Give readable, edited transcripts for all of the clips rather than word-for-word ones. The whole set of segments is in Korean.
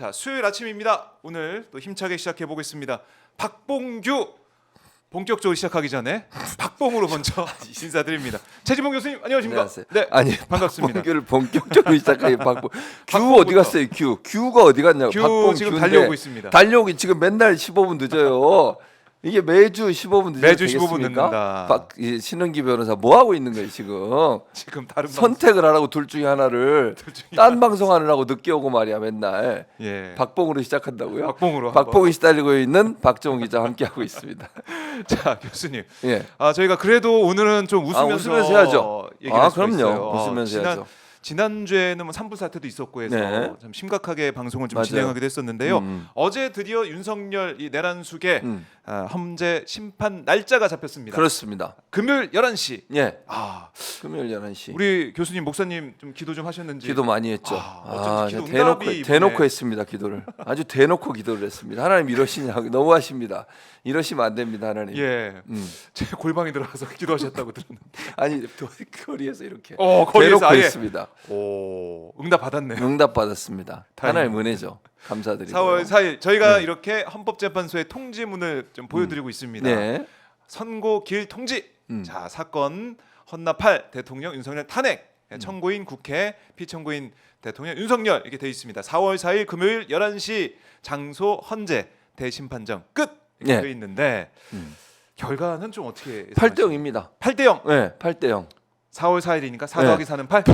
자, 수요일 아침입니다. 오늘 또 힘차게 시작해 보겠습니다. 박봉규 본격적으로 시작하기 전에 박봉으로 먼저 인사드립니다. 최지봉 교수님 안녕하십니까? 안녕하세요. 네, 아니 반갑습니다. 박봉규를 본격적으로 시작하기 박봉. 규 박봉부터. 어디 갔어요? 규가 어디 갔냐고. 규 박봉 지금 규인데 달려오고 있습니다. 달려오기 지금 맨날 15분 늦어요. 이게 매주 15분 늦어도 매주 15분 되겠습니까? 늦는다. 신은기 변호사 뭐 하고 있는 거예요 지금? 지금 다른 선택을 하라고 둘 중에 하나를 딴 방송 하느라고 늦게 오고 말이야 맨날. 예. 박봉으로 시작한다고요? 박봉으로 박봉이 시달리고 있는 박정훈 기자 함께 하고 있습니다. 자, 교수님. 예. 저희가 그래도 오늘은 좀 웃으면서, 웃으면서 해야죠. 얘기를 할 수가 그럼요. 있어요. 웃으면서 해야죠. 지난주에는 뭐 산불 사태도 있었고 해서 네. 좀 심각하게 방송을 좀 맞아요. 진행하기도 했었는데요. 어제 드디어 윤석열 이 내란숙의 헌재 심판 날짜가 잡혔습니다. 그렇습니다. 금요일 11시. 예. 아, 금요일 11시. 우리 교수님 목사님 좀 기도 좀 하셨는지. 기도 많이 했죠. 어쩐지 기도 대놓고 응답이 대놓고 했습니다. 기도를 아주 대놓고 기도를 했습니다. 하나님 이러시냐고 너무하십니다. 이러시면 안 됩니다, 하나님. 예. 제 골방에 들어가서 기도하셨다고 들었는데. 아니 거리에서 이렇게 거기에서 대놓고 아예. 했습니다. 오, 응답 받았네요. 응답 받았습니다. 다행입니다. 하나님 은혜죠. 감사드리고. 4월 4일 저희가 네. 이렇게 헌법재판소의 통지문을 좀 보여드리고 있습니다. 네. 선고 길 통지. 자, 사건 헌납할 대통령 윤석열 탄핵. 청구인 국회, 피청구인 대통령 윤석열 이렇게 돼 있습니다. 4월 4일 금요일 11시 장소 헌재 대심판정 끝 이렇게 네. 돼 있는데 결과는 좀 어떻게 8대 0입니다. 8대 0. 네, 8대 0. 4월 4일이니까 4 네. 더하기 4는 8.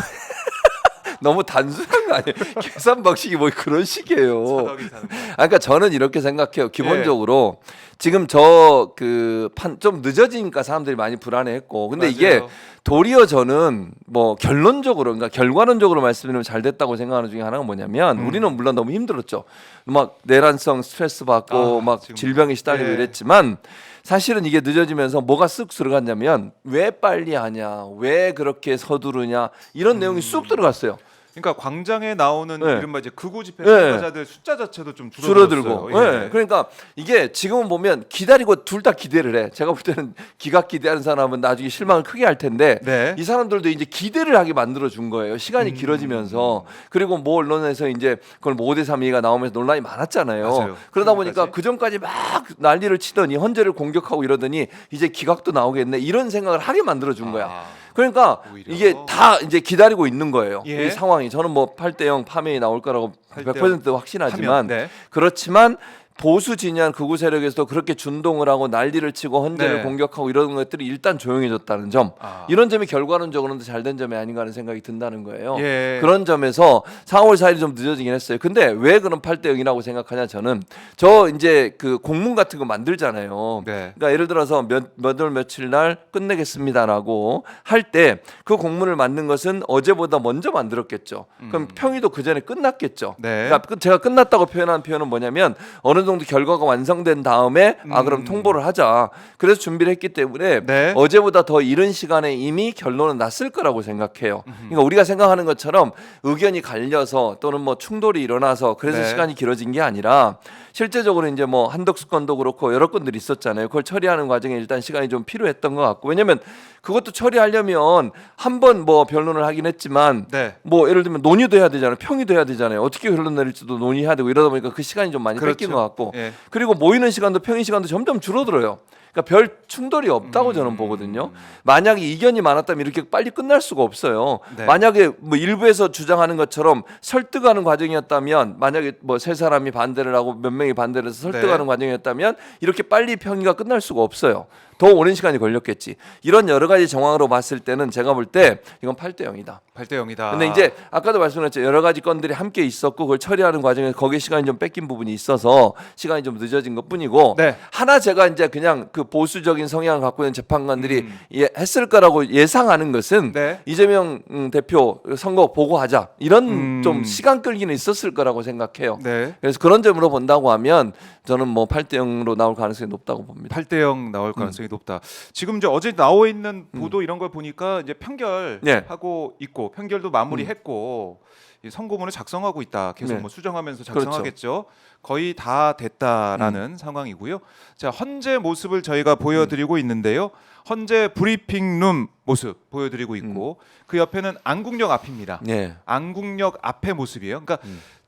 너무 단순한 거 아니에요? 계산 방식이 뭐 그런 4 식이에요. 더하기 4는 8. 그러니까 저는 이렇게 생각해요. 기본적으로 지금 저 그 판 좀 늦어지니까 사람들이 많이 불안해했고, 근데 이게 맞아요. 도리어 저는 뭐 결론적으로, 그러니까 결과론적으로 말씀드리면 잘 됐다고 생각하는 중에 하나가 뭐냐면 우리는 물론 너무 힘들었죠. 막 내란성 스트레스 받고 막 지금. 질병에 시달리고 예. 이랬지만 사실은 이게 늦어지면서 뭐가 쓱 들어갔냐면 왜 빨리 하냐, 왜 그렇게 서두르냐 이런 내용이 쑥 들어갔어요. 그러니까 광장에 나오는 네. 이른바 이제 극우 집회 네. 참가자들 숫자 자체도 좀 줄어들고. 줄어들었어요. 네. 그러니까 이게 지금 보면 기다리고 둘 다 기대를 해. 제가 볼 때는 기각 기대하는 사람은 나중에 실망을 크게 할 텐데 네. 이 사람들도 이제 기대를 하게 만들어 준 거예요. 시간이 길어지면서. 그리고 뭐 언론에서 이제 그걸 뭐 5대 3위가 나오면서 논란이 많았잖아요. 맞아요. 그러다 보니까 지금까지. 그 전까지 막 난리를 치더니 헌재를 공격하고 이러더니 이제 기각도 나오겠네. 이런 생각을 하게 만들어 준 거야. 그러니까 오히려. 이게 다 이제 기다리고 있는 거예요. 예. 이 상황이. 저는 뭐 8대 0 파면이 나올 거라고 100% 확신하지만 네. 그렇지만 보수 진영 극우 세력에서도 그렇게 준동을 하고 난리를 치고 헌재를 네. 공격하고 이런 것들이 일단 조용해졌다는 점, 이런 점이 결과론적으로는 잘된 점이 아닌가 하는 생각이 든다는 거예요. 예. 그런 점에서 4월 4일이 좀 늦어지긴 했어요. 근데 왜 그럼 8대 0이라고 생각하냐, 저는 저 이제 그 공문 같은 거 만들잖아요. 네. 그러니까 예를 들어서 몇 월 며칠 날 끝내겠습니다라고 할 때 그 공문을 만든 것은 어제보다 먼저 만들었겠죠. 그럼 평의도 그 전에 끝났겠죠. 네. 그러니까 제가 끝났다고 표현한 표현은 뭐냐면 어느 정도 결과가 완성된 다음에 그럼 통보를 하자. 그래서 준비를 했기 때문에 네. 어제보다 더 이른 시간에 이미 결론은 났을 거라고 생각해요. 그러니까 우리가 생각하는 것처럼 의견이 갈려서 또는 뭐 충돌이 일어나서 그래서 네. 시간이 길어진 게 아니라 실제적으로 이제 뭐 한덕수 건도 그렇고 여러 건들이 있었잖아요. 그걸 처리하는 과정에 일단 시간이 좀 필요했던 것 같고, 왜냐면 그것도 처리하려면 한 번 뭐 변론을 하긴 했지만 네. 뭐 예를 들면 논의도 해야 되잖아요. 평의도 해야 되잖아요. 어떻게 결론 내릴지도 논의해야 되고 이러다 보니까 그 시간이 좀 많이 그렇죠. 뺏긴 것 같고, 예. 그리고 모이는 시간도 평의 시간도 점점 줄어들어요. 그러니까 별 충돌이 없다고 저는 보거든요. 만약에 이견이 많았다면 이렇게 빨리 끝날 수가 없어요. 네. 만약에 뭐 일부에서 주장하는 것처럼 설득하는 과정이었다면, 만약에 뭐 세 사람이 반대를 하고 몇 명이 반대를 해서 설득하는 네. 과정이었다면 이렇게 빨리 평의가 끝날 수가 없어요. 더 오랜 시간이 걸렸겠지. 이런 여러 가지 정황으로 봤을 때는 제가 볼 때 이건 8대 0이다. 8대 0이다. 근데 이제 아까도 말씀드렸죠. 여러 가지 건들이 함께 있었고 그걸 처리하는 과정에 거기에 시간이 좀 뺏긴 부분이 있어서 시간이 좀 늦어진 것뿐이고, 네. 하나 제가 이제 그냥 그 보수적인 성향을 갖고 있는 재판관들이 했을 거라고 예상하는 것은 네. 이재명 대표 선거 보고하자 이런 좀 시간 끌기는 있었을 거라고 생각해요. 네. 그래서 그런 점으로 본다고 하면 저는 뭐 8대 0으로 나올 가능성이 높다고 봅니다. 8대 0 나올 가능성이 높다. 지금 이제 어제 나와 있는 보도 이런 걸 보니까 이제 네. 편결하고 있고 편결도 마무리했고 이 선고문을 작성하고 있다. 계속 네. 뭐 수정하면서 작성하겠죠. 거의 다 됐다라는 상황이고요. 자, 헌재 모습을 저희가 보여드리고 있는데요. 헌재 브리핑룸 모습 보여드리고 있고 그 옆에는 안국역 앞입니다. 네. 안국역 앞의 모습이에요. 그러니까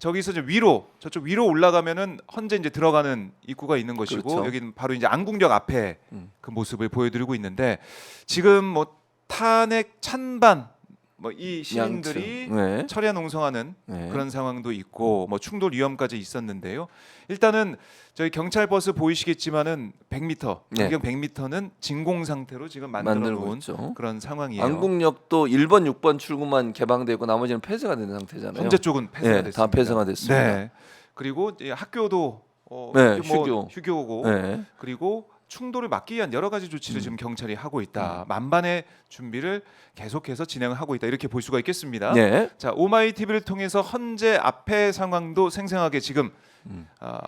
저기서 이제 위로 저쪽 위로 올라가면은 헌재 이제 들어가는 입구가 있는 것이고 그렇죠. 여기는 바로 이제 안국역 앞에 그 모습을 보여드리고 있는데 지금 뭐 탄핵 찬반 뭐 이 시민들이 양측. 네. 철야 농성하는 네. 그런 상황도 있고 뭐 충돌 위험까지 있었는데요. 일단은 저희 경찰 버스 보이시겠지만은 100m, 네. 반경 100m는 진공 상태로 지금 만들어 만들고 놓은 있죠. 그런 상황이에요. 안국역도 1번, 6번 출구만 개방되고 나머지는 폐쇄가 된 상태잖아요. 현재 쪽은 폐쇄가 네, 됐습니다. 다 폐쇄가 됐습니다. 네. 그리고 이제 학교도 네, 뭐 휴교고 네. 그리고 충돌을 막기 위한 여러 가지 조치를 지금 경찰이 하고 있다. 만반의 준비를 계속해서 진행을 하고 있다. 이렇게 볼 수가 있겠습니다. 네. 자, 오마이 TV를 통해서 헌재 앞의 상황도 생생하게 지금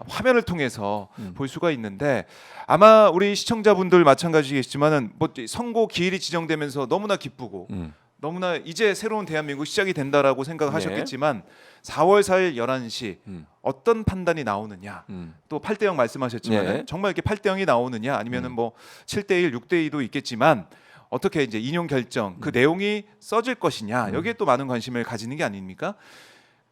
화면을 통해서 볼 수가 있는데 아마 우리 시청자분들 마찬가지겠지만은 뭐 선고 기일이 지정되면서 너무나 기쁘고 너무나 이제 새로운 대한민국 시작이 된다라고 생각하셨겠지만 4월 4일 11시 어떤 판단이 나오느냐 또 8대0 말씀하셨지만 네. 정말 이렇게 8대0이 나오느냐 아니면은 뭐 7대1, 6대2도 있겠지만 어떻게 이제 인용 결정 그 내용이 써질 것이냐 여기에 또 많은 관심을 가지는 게 아닙니까?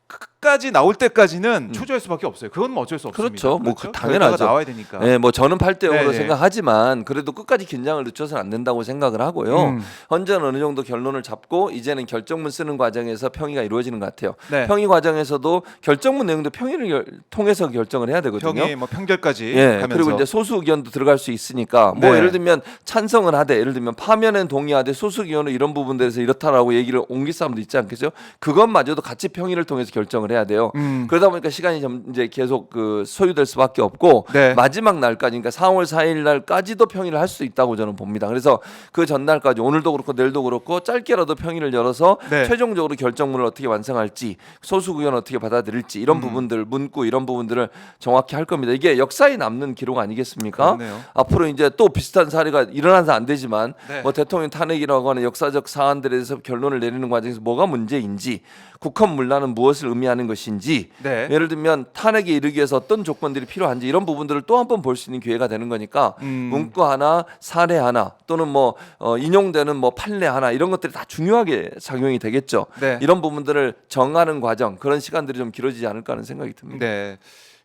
끝까지 나올 때까지는 초조할 수밖에 없어요. 그건 뭐 어쩔 수 없습니다. 그렇죠. 뭐 당연하죠. 결과가 나와야 되니까. 네, 뭐 저는 8대 0으로 네네. 생각하지만 그래도 끝까지 긴장을 늦춰서는 안 된다고 생각을 하고요. 헌재는 어느 정도 결론을 잡고 이제는 결정문 쓰는 과정에서 평의가 이루어지는 것 같아요. 네. 평의 과정에서도 결정문 내용도 평의를 통해서 결정을 해야 되거든요. 평이 뭐 평결까지 예, 가면서 그리고 이제 소수 의견도 들어갈 수 있으니까 뭐 네. 예를 들면 찬성을 하되 예를 들면 파면엔 동의하되 소수 의견은 이런 부분들에서 이렇다라고 얘기를 옮길 사람도 있지 않겠죠? 그것마저도 같이 평의를 통해서 결정을 해야 돼요. 그러다 보니까 시간이 이제 계속 그 소요될 수밖에 없고 네. 마지막 날까지 그러니까 4월 4일 날까지도 평의를 할 수 있다고 저는 봅니다. 그래서 그 전날까지 오늘도 그렇고 내일도 그렇고 짧게라도 평의를 열어서 네. 최종적으로 결정문을 어떻게 완성할지 소수 의견 어떻게 받아들일지 이런 부분들 문구 이런 부분들을 정확히 할 겁니다. 이게 역사에 남는 기록 아니겠습니까? 그렇네요. 앞으로 이제 또 비슷한 사례가 일어나서 안 되지만 네. 뭐 대통령 탄핵이라고 하는 역사적 사안들에 대해서 결론을 내리는 과정에서 뭐가 문제인지 국헌 문란은 무엇을 의미하는 것인지 네. 예를 들면 탄핵에 이르기 위해서 어떤 조건들이 필요한지 이런 부분들을 또 한 번 볼 수 있는 기회가 되는 거니까 문구 하나 사례 하나 또는 뭐 인용되는 뭐 판례 하나 이런 것들이 다 중요하게 작용이 되겠죠. 네. 이런 부분들을 정하는 과정 그런 시간들이 좀 길어지지 않을까 하는 생각이 듭니다. 네.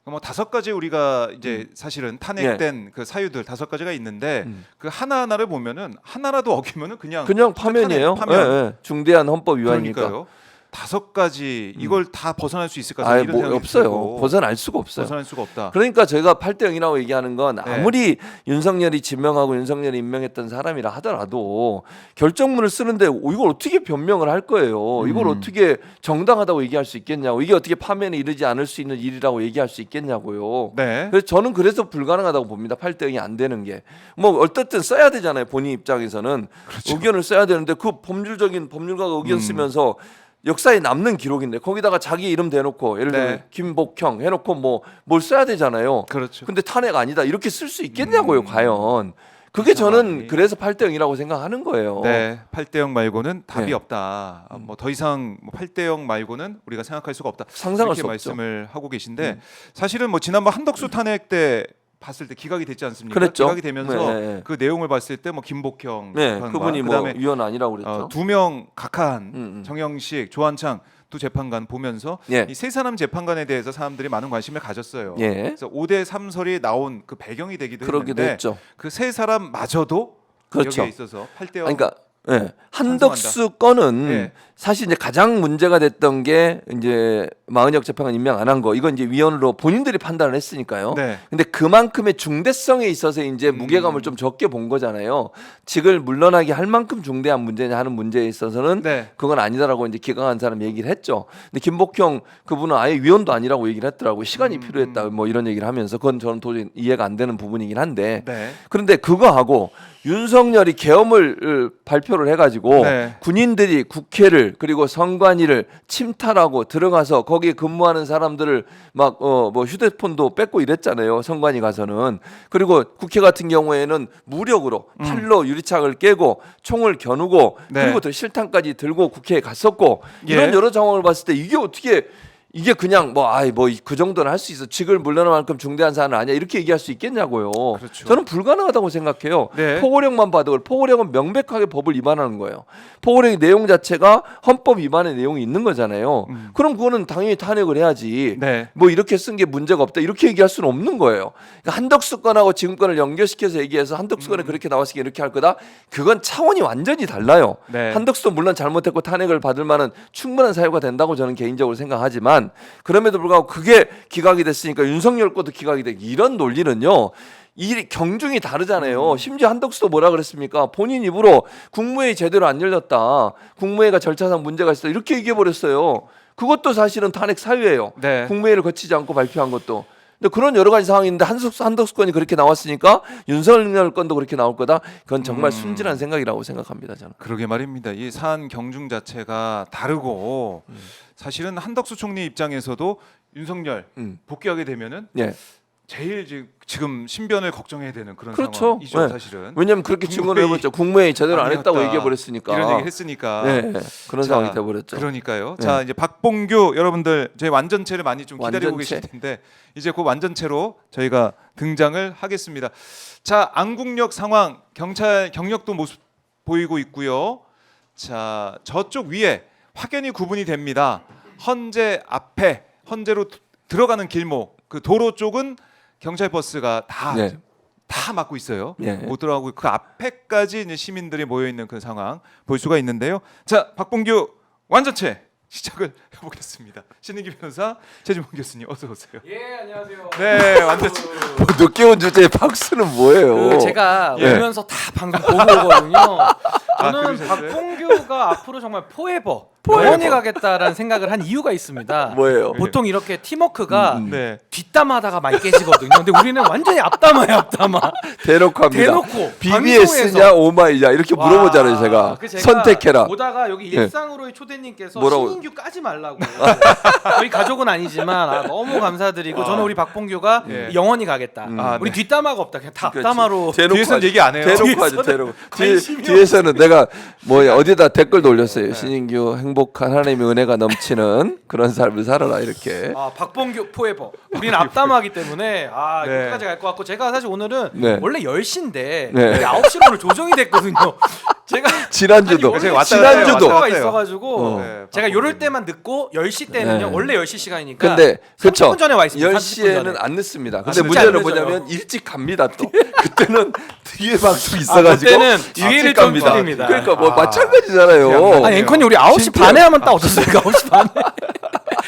뭐 5가지 우리가 이제 사실은 탄핵된 그 사유들 5가지가 있는데 그 하나하나를 보면은 하나라도 어기면은 그냥 파면이에요. 파면. 예, 예. 중대한 헌법 위반이니까. 그러니까요. 5가지 이걸 다 벗어날 수 있을까? 아예 이런 뭐 생각이 없어요. 들고. 벗어날 수가 없어요. 벗어날 수가 없다. 그러니까 저희가 8대 0이라고 얘기하는 건 네. 아무리 윤석열이 지명하고 윤석열이 임명했던 사람이라 하더라도 결정문을 쓰는데 이걸 어떻게 변명을 할 거예요. 이걸 어떻게 정당하다고 얘기할 수 있겠냐고. 이게 어떻게 파면에 이르지 않을 수 있는 일이라고 얘기할 수 있겠냐고요. 네. 그래서 저는 그래서 불가능하다고 봅니다. 8대 0이 안 되는 게. 뭐 어쨌든 써야 되잖아요. 본인 입장에서는. 그렇죠. 의견을 써야 되는데 그 법률적인 법률가가 의견 쓰면서 역사에 남는 기록인데 거기다가 자기 이름 대놓고 예를 들면 네. 김복형 해놓고 뭐 뭘 써야 되잖아요. 그렇죠. 근데 탄핵 아니다 이렇게 쓸 수 있겠냐고요. 과연. 그게 저는 그래서 8대 0이라고 생각하는 거예요. 네, 8대0 말고는 답이 네. 없다. 뭐 더 이상 8대0 말고는 우리가 생각할 수가 없다. 상상할 이렇게 수 없죠. 말씀을 하고 계신데 사실은 뭐 지난번 한덕수 탄핵 때 봤을 때 기각이 됐지 않습니까? 그랬죠. 기각이 되면서 네. 그 내용을 봤을 때 뭐 김복형 네, 재판관, 그분이 뭐 그다음에 위원 아니라고 그랬죠. 2명 각하한 정영식, 조한창 두 재판관 보면서 예. 이 세 사람 재판관에 대해서 사람들이 많은 관심을 가졌어요. 예. 그래서 5대 3설이 나온 그 배경이 되기도 그러기도 했는데 했죠. 그 세 사람마저도 그렇죠. 여기에 있어서 8대 0 그러니까 예. 한덕수 건은 네. 사실 이제 가장 문제가 됐던 게 이제 마은혁 재판관 임명 안 한 거 이건 이제 위원으로 본인들이 판단을 했으니까요. 네. 근데 그만큼의 중대성에 있어서 이제 무게감을 좀 적게 본 거잖아요. 직을 물러나게 할 만큼 중대한 문제냐 하는 문제에 있어서는 네. 그건 아니다라고 이제 기각한 사람 얘기를 했죠. 근데 김복형 그분은 아예 위원도 아니라고 얘기를 했더라고요. 시간이 필요했다 뭐 이런 얘기를 하면서 그건 저는 도저히 이해가 안 되는 부분이긴 한데 네. 그런데 그거하고 윤석열이 계엄을 발표를 해가지고 네. 군인들이 국회를 그리고 선관위를 침탈하고 들어가서 거기 거기에 근무하는 사람들을 막 뭐 휴대폰도 뺏고 이랬잖아요. 선관위 가서는. 그리고 국회 같은 경우에는 무력으로 팔로 유리창을 깨고 총을 겨누고 네. 그리고 또 실탄까지 들고 국회에 갔었고 이런 예. 여러 상황을 봤을 때 이게 어떻게 이게 그냥 뭐 그 정도는 할 수 있어. 직을 물러날 만큼 중대한 사안은 아니야. 이렇게 얘기할 수 있겠냐고요. 그렇죠. 저는 불가능하다고 생각해요. 네. 포고령만 봐도 포고령은 명백하게 법을 위반하는 거예요. 포고령의 내용 자체가 헌법 위반의 내용이 있는 거잖아요. 그럼 그거는 당연히 탄핵을 해야지. 네. 뭐 이렇게 쓴 게 문제가 없다. 이렇게 얘기할 수는 없는 거예요. 그러니까 한덕수 건하고 지금 건을 연결시켜서 얘기해서 한덕수 건에 그렇게 나왔으니까 이렇게 할 거다. 그건 차원이 완전히 달라요. 네. 한덕수도 물론 잘못했고 탄핵을 받을 만한 충분한 사유가 된다고 저는 개인적으로 생각하지만 그럼에도 불구하고 그게 기각이 됐으니까 윤석열 것도 기각이 돼. 이런 논리는요. 이 경중이 다르잖아요. 심지어 한덕수도 뭐라 그랬습니까? 본인 입으로 국무회의 제대로 안 열렸다. 국무회의가 절차상 문제가 있어. 이렇게 얘기해 버렸어요. 그것도 사실은 탄핵 사유예요. 네. 국무회의를 거치지 않고 발표한 것도. 근데 그런 여러 가지 상황인데 한덕수 건이 그렇게 나왔으니까 윤석열 건도 그렇게 나올 거다. 그건 정말 순진한 생각이라고 생각합니다. 저는. 그러게 말입니다. 이 사안 경중 자체가 다르고 사실은 한덕수 총리 입장에서도 윤석열 복귀하게 되면은 예. 제일 지금 신변을 걱정해야 되는 그런 그렇죠. 상황이죠, 네. 사실은. 왜냐면 그렇게 증언을 국무회의 해버렸죠. 국무회의 제대로 안 했다고 아니었다. 얘기해 버렸으니까. 이런 얘기 했으니까. 네, 그런 자, 상황이 돼버렸죠. 그러니까요. 네. 자, 이제 박봉규 여러분들 저희 완전체를 많이 좀 기다리고 완전체. 계실 텐데 이제 그 완전체로 저희가 등장을 하겠습니다. 자, 안국역 상황 경찰 경력도 모습 보이고 있고요. 자, 저쪽 위에 확연히 구분이 됩니다. 헌재 앞에 헌재로 들어가는 길목 그 도로 쪽은 경찰 버스가 다 네. 막고 있어요. 예. 못 들어가고 그 앞에까지 이제 시민들이 모여 있는 그 상황 볼 수가 있는데요. 자, 박봉규 완전체 시작을 해보겠습니다. 신인기 변호사, 최진봉 교수님 어서 오세요. 예, 안녕하세요. 네, 완전체. 뭐 늦게 온 주제에 박수는 뭐예요? 그 제가 예. 오면서 다 방송 보고 오거든요. 저는 그러셨어요? 박봉규가 앞으로 정말 포에버 영원히 가겠다라는 생각을 한 이유가 있습니다. 뭐예요? 보통 이렇게 팀워크가 네. 뒷담화하다가 많이 깨지거든요. 근데 우리는 완전히 앞담화야, 앞담화. 대놓고 합니다. 대놓고 BBS냐 오마이냐 이렇게 와, 물어보잖아요. 제가 그 제가 선택해라. 보다가 여기 예. 일상으로의 초대님께서 뭐라고? 신인규 까지 말라고. 저희 가족은 아니지만 너무 감사드리고 저는 우리 박봉규가 예. 영원히 가겠다. 아, 우리 네. 뒷담화가 없다. 그냥 다 그렇지. 앞담화로. 대놓고 뒤에서는 하죠. 얘기 안 해요. 대놓고 하죠. 대놓고. 관심이 뒤에서는 내가 뭐 어디다 댓글도 올렸어요. 신인규 행복한 하나님의 은혜가 넘치는 그런 삶을 살아라 이렇게. 아, 박봉규 포에버. 우리는 앞담화하기 때문에 네. 끝까지 갈 것 같고 제가 사실 오늘은 네. 원래 10시인데 네. 9시로 오늘 조정이 됐거든요. 제가 지난주도 제가 왔다 지난주도 갔다 가 갔어요. 있어가지고 네, 제가 박봉규. 요럴 때만 늦고 10시 때는요. 네. 원래 10시 시간이니까 근데 그렇죠. 30분 전에 와 있습니다. 30분 10시에는 전에. 안 늦습니다. 근데 진짜 문제는 안 늦어요. 뭐냐면 일찍 갑니다 또. 그때는 뒤에 방송이 있어가지고 그때는 일찍 기회를 좀 갑니다. 드립니다. 그러니까 뭐 아. 마찬가지잖아요. 아니 앵커님 우리 9시 진짜. 반에 하면 딱 어떠세요? 9시 반에.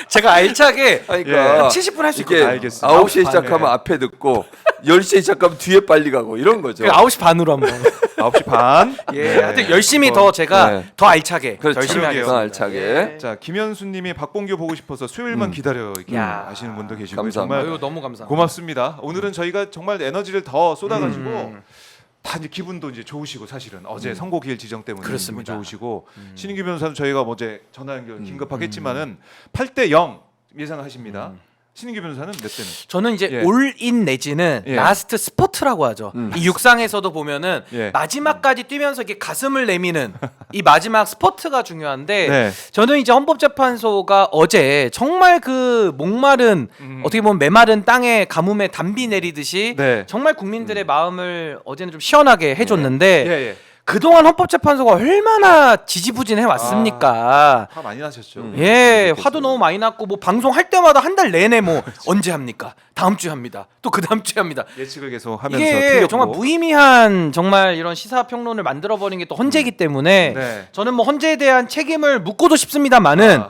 제가 알차게 그러니까 한 70분 할 수 이게 있거든요. 알겠습니다. 9시에 시작하면 앞에 듣고 10시에 시작하면 뒤에 빨리 가고 이런 거죠. 9시 반으로 한번. 9시 반. 예, 네. 하여튼 열심히 더 제가 네. 더 알차게 그렇죠. 열심히 그러게요. 하겠습니다. 알차게. 예. 자, 김현수님이 박봉규 보고 싶어서 수요일만 기다려 이렇게 야. 하시는 분도 계시고 감사합니다. 정말 아유 너무 감사합니다. 고맙습니다. 오늘은 저희가 정말 에너지를 더 쏟아가지고 다 이제 기분도 이제 좋으시고 사실은 어제 선고기일 지정 때문에 그렇습니다. 기분 좋으시고 신인규 변호사는 저희가 어제 전화 연결 긴급하게 했지만은 8대 0 예상하십니다. 신인규 변호사는 몇 대는? 저는 이제 예. 올인 내지는 예. 라스트 스포트라고 하죠. 이 육상에서도 보면은 예. 마지막까지 뛰면서 이렇게 가슴을 내미는 이 마지막 스포트가 중요한데 네. 저는 이제 헌법재판소가 어제 정말 그 목마른 어떻게 보면 메마른 땅에 가뭄에 담비 내리듯이 네. 정말 국민들의 마음을 어제는 좀 시원하게 해줬는데 예, 예. 그동안 헌법재판소가 얼마나 지지부진해 왔습니까? 화 많이 나셨죠. 예, 화도 너무 많이 났고 뭐 방송할 때마다 한 달 내내 뭐 언제 합니까? 다음 주에 합니다. 또 그 다음 주에 합니다. 예측을 계속 하면서 이게 틀렸고. 정말 무의미한 정말 이런 시사 평론을 만들어 버린 게 또 헌재이기 때문에 네. 저는 뭐 헌재에 대한 책임을 묻고도 싶습니다만은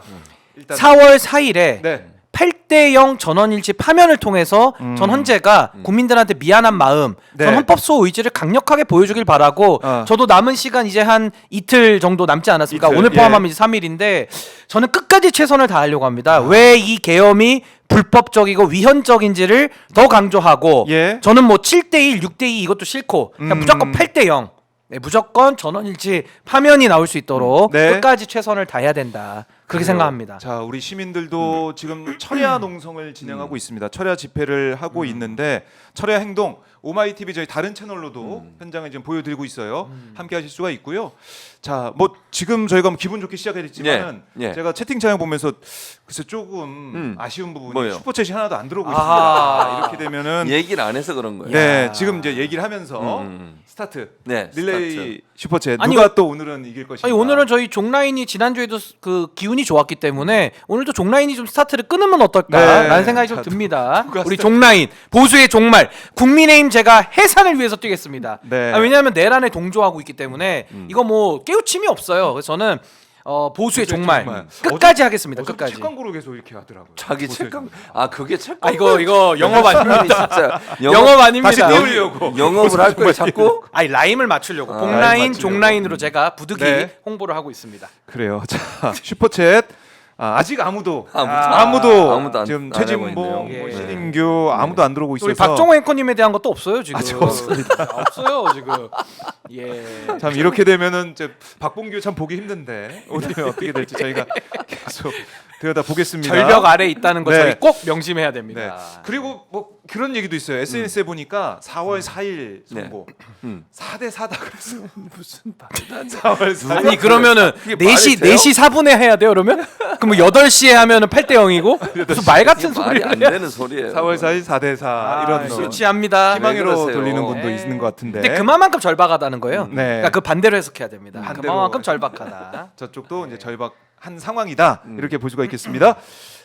일단 4월 4일에 네. 8대 0 전원일치 파면을 통해서 전 헌재가 국민들한테 미안한 마음, 네. 전 헌법소 의지를 강력하게 보여주길 바라고 저도 남은 시간 이제 한 이틀 정도 남지 않았습니까? 이틀, 오늘 포함하면 예. 이제 3일인데 저는 끝까지 최선을 다하려고 합니다. 왜 이 계엄이 불법적이고 위헌적인지를 더 강조하고 예. 저는 뭐 7대1, 6대2 이것도 싫고 그냥 무조건 8대 0. 네, 무조건 전원일치 파면이 나올 수 있도록 네. 끝까지 최선을 다해야 된다. 그렇게 그래요. 생각합니다. 자, 우리 시민들도 지금 철야 농성을 진행하고 있습니다. 철야 집회를 하고 있는데 철야 행동 오마이TV 저희 다른 채널로도 현장을 지금 보여드리고 있어요. 함께 하실 수가 있고요. 자, 뭐 지금 저희가 뭐 기분 좋게 시작했지만은 예, 예. 제가 채팅창을 보면서 글쎄 조금 아쉬운 부분이 뭐요? 슈퍼챗이 하나도 안 들어오고 아하. 있습니다. 이렇게 되면은 얘기를 안 해서 그런 거예요. 네, 야. 지금 이제 얘기를 하면서 스타트 네, 릴레이 슈퍼챗 아니, 누가 또 오늘은 이길 것인가? 아니 오늘은 저희 종라인이 지난주에도 그 기운이 좋았기 때문에 오늘도 종라인이 좀 스타트를 끊으면 어떨까라는 네. 생각이 좀 자, 듭니다. 누가 우리 스타트- 종라인 보수의 종말 국민의힘 제가 해산을 위해서 뛰겠습니다. 네. 왜냐하면 내란에 동조하고 있기 때문에 이거 뭐 깨우침이 없어요. 그래서 저는 보수의 종말 종말. 끝까지 하겠습니다. 끝까지. 책 광고로 계속 이렇게 하더라고요. 자기 보세요. 책강 그게 책 아 이거 영업 아닙니다. 진짜 영업 아닙니다. 다시 띄우려고. 영업을 할 거예요 자꾸. 아니 라임을 맞추려고 아, 복라인 라임 맞추려고. 종라인으로 제가 부득이 네. 홍보를 하고 있습니다. 그래요. 자, 슈퍼챗 아직 아무도 아무도 안- 지금 안 최진봉, 하고 있네요. 예. 뭐 신인규 아무도 안 들어오고 있어서 우리 박정호 앵커님에 대한 것도 없어요 지금. 아직 없습니다. 없어요 지금. 예. 참 이렇게 되면은 이제 박봉규 참 보기 힘든데 오늘 어떻게 될지 저희가 계속 들여다 보겠습니다. 절벽 아래 있다는 거 네. 저희 꼭 명심해야 네. 됩니다. 그리고 뭐 그런 얘기도 있어요. SNS에 보니까 4월 4일 선고 4대 4다 그랬어. 무슨 말이야. 4월 4일. 아니 그러면은 그게 말이 4시 돼요? 4시 4분에 해야 돼요 그러면? 그럼 뭐 8시에 하면은 8대 0이고 무슨 말 같은 이게 말이 안 소리를 해요? 되는 소리예요. 4월 4일 4대 4 이런 거. 유치합니다. 희망으로 왜 그러세요? 돌리는 분도 네. 있는 것 같은데. 근데 그만큼 절박하다는 거예요. 네. 그러니까 그 반대로 해석해야 됩니다. 반대로 그만큼 절박하다. 저쪽도 이제 절박한 상황이다 이렇게 볼 수가 있겠습니다.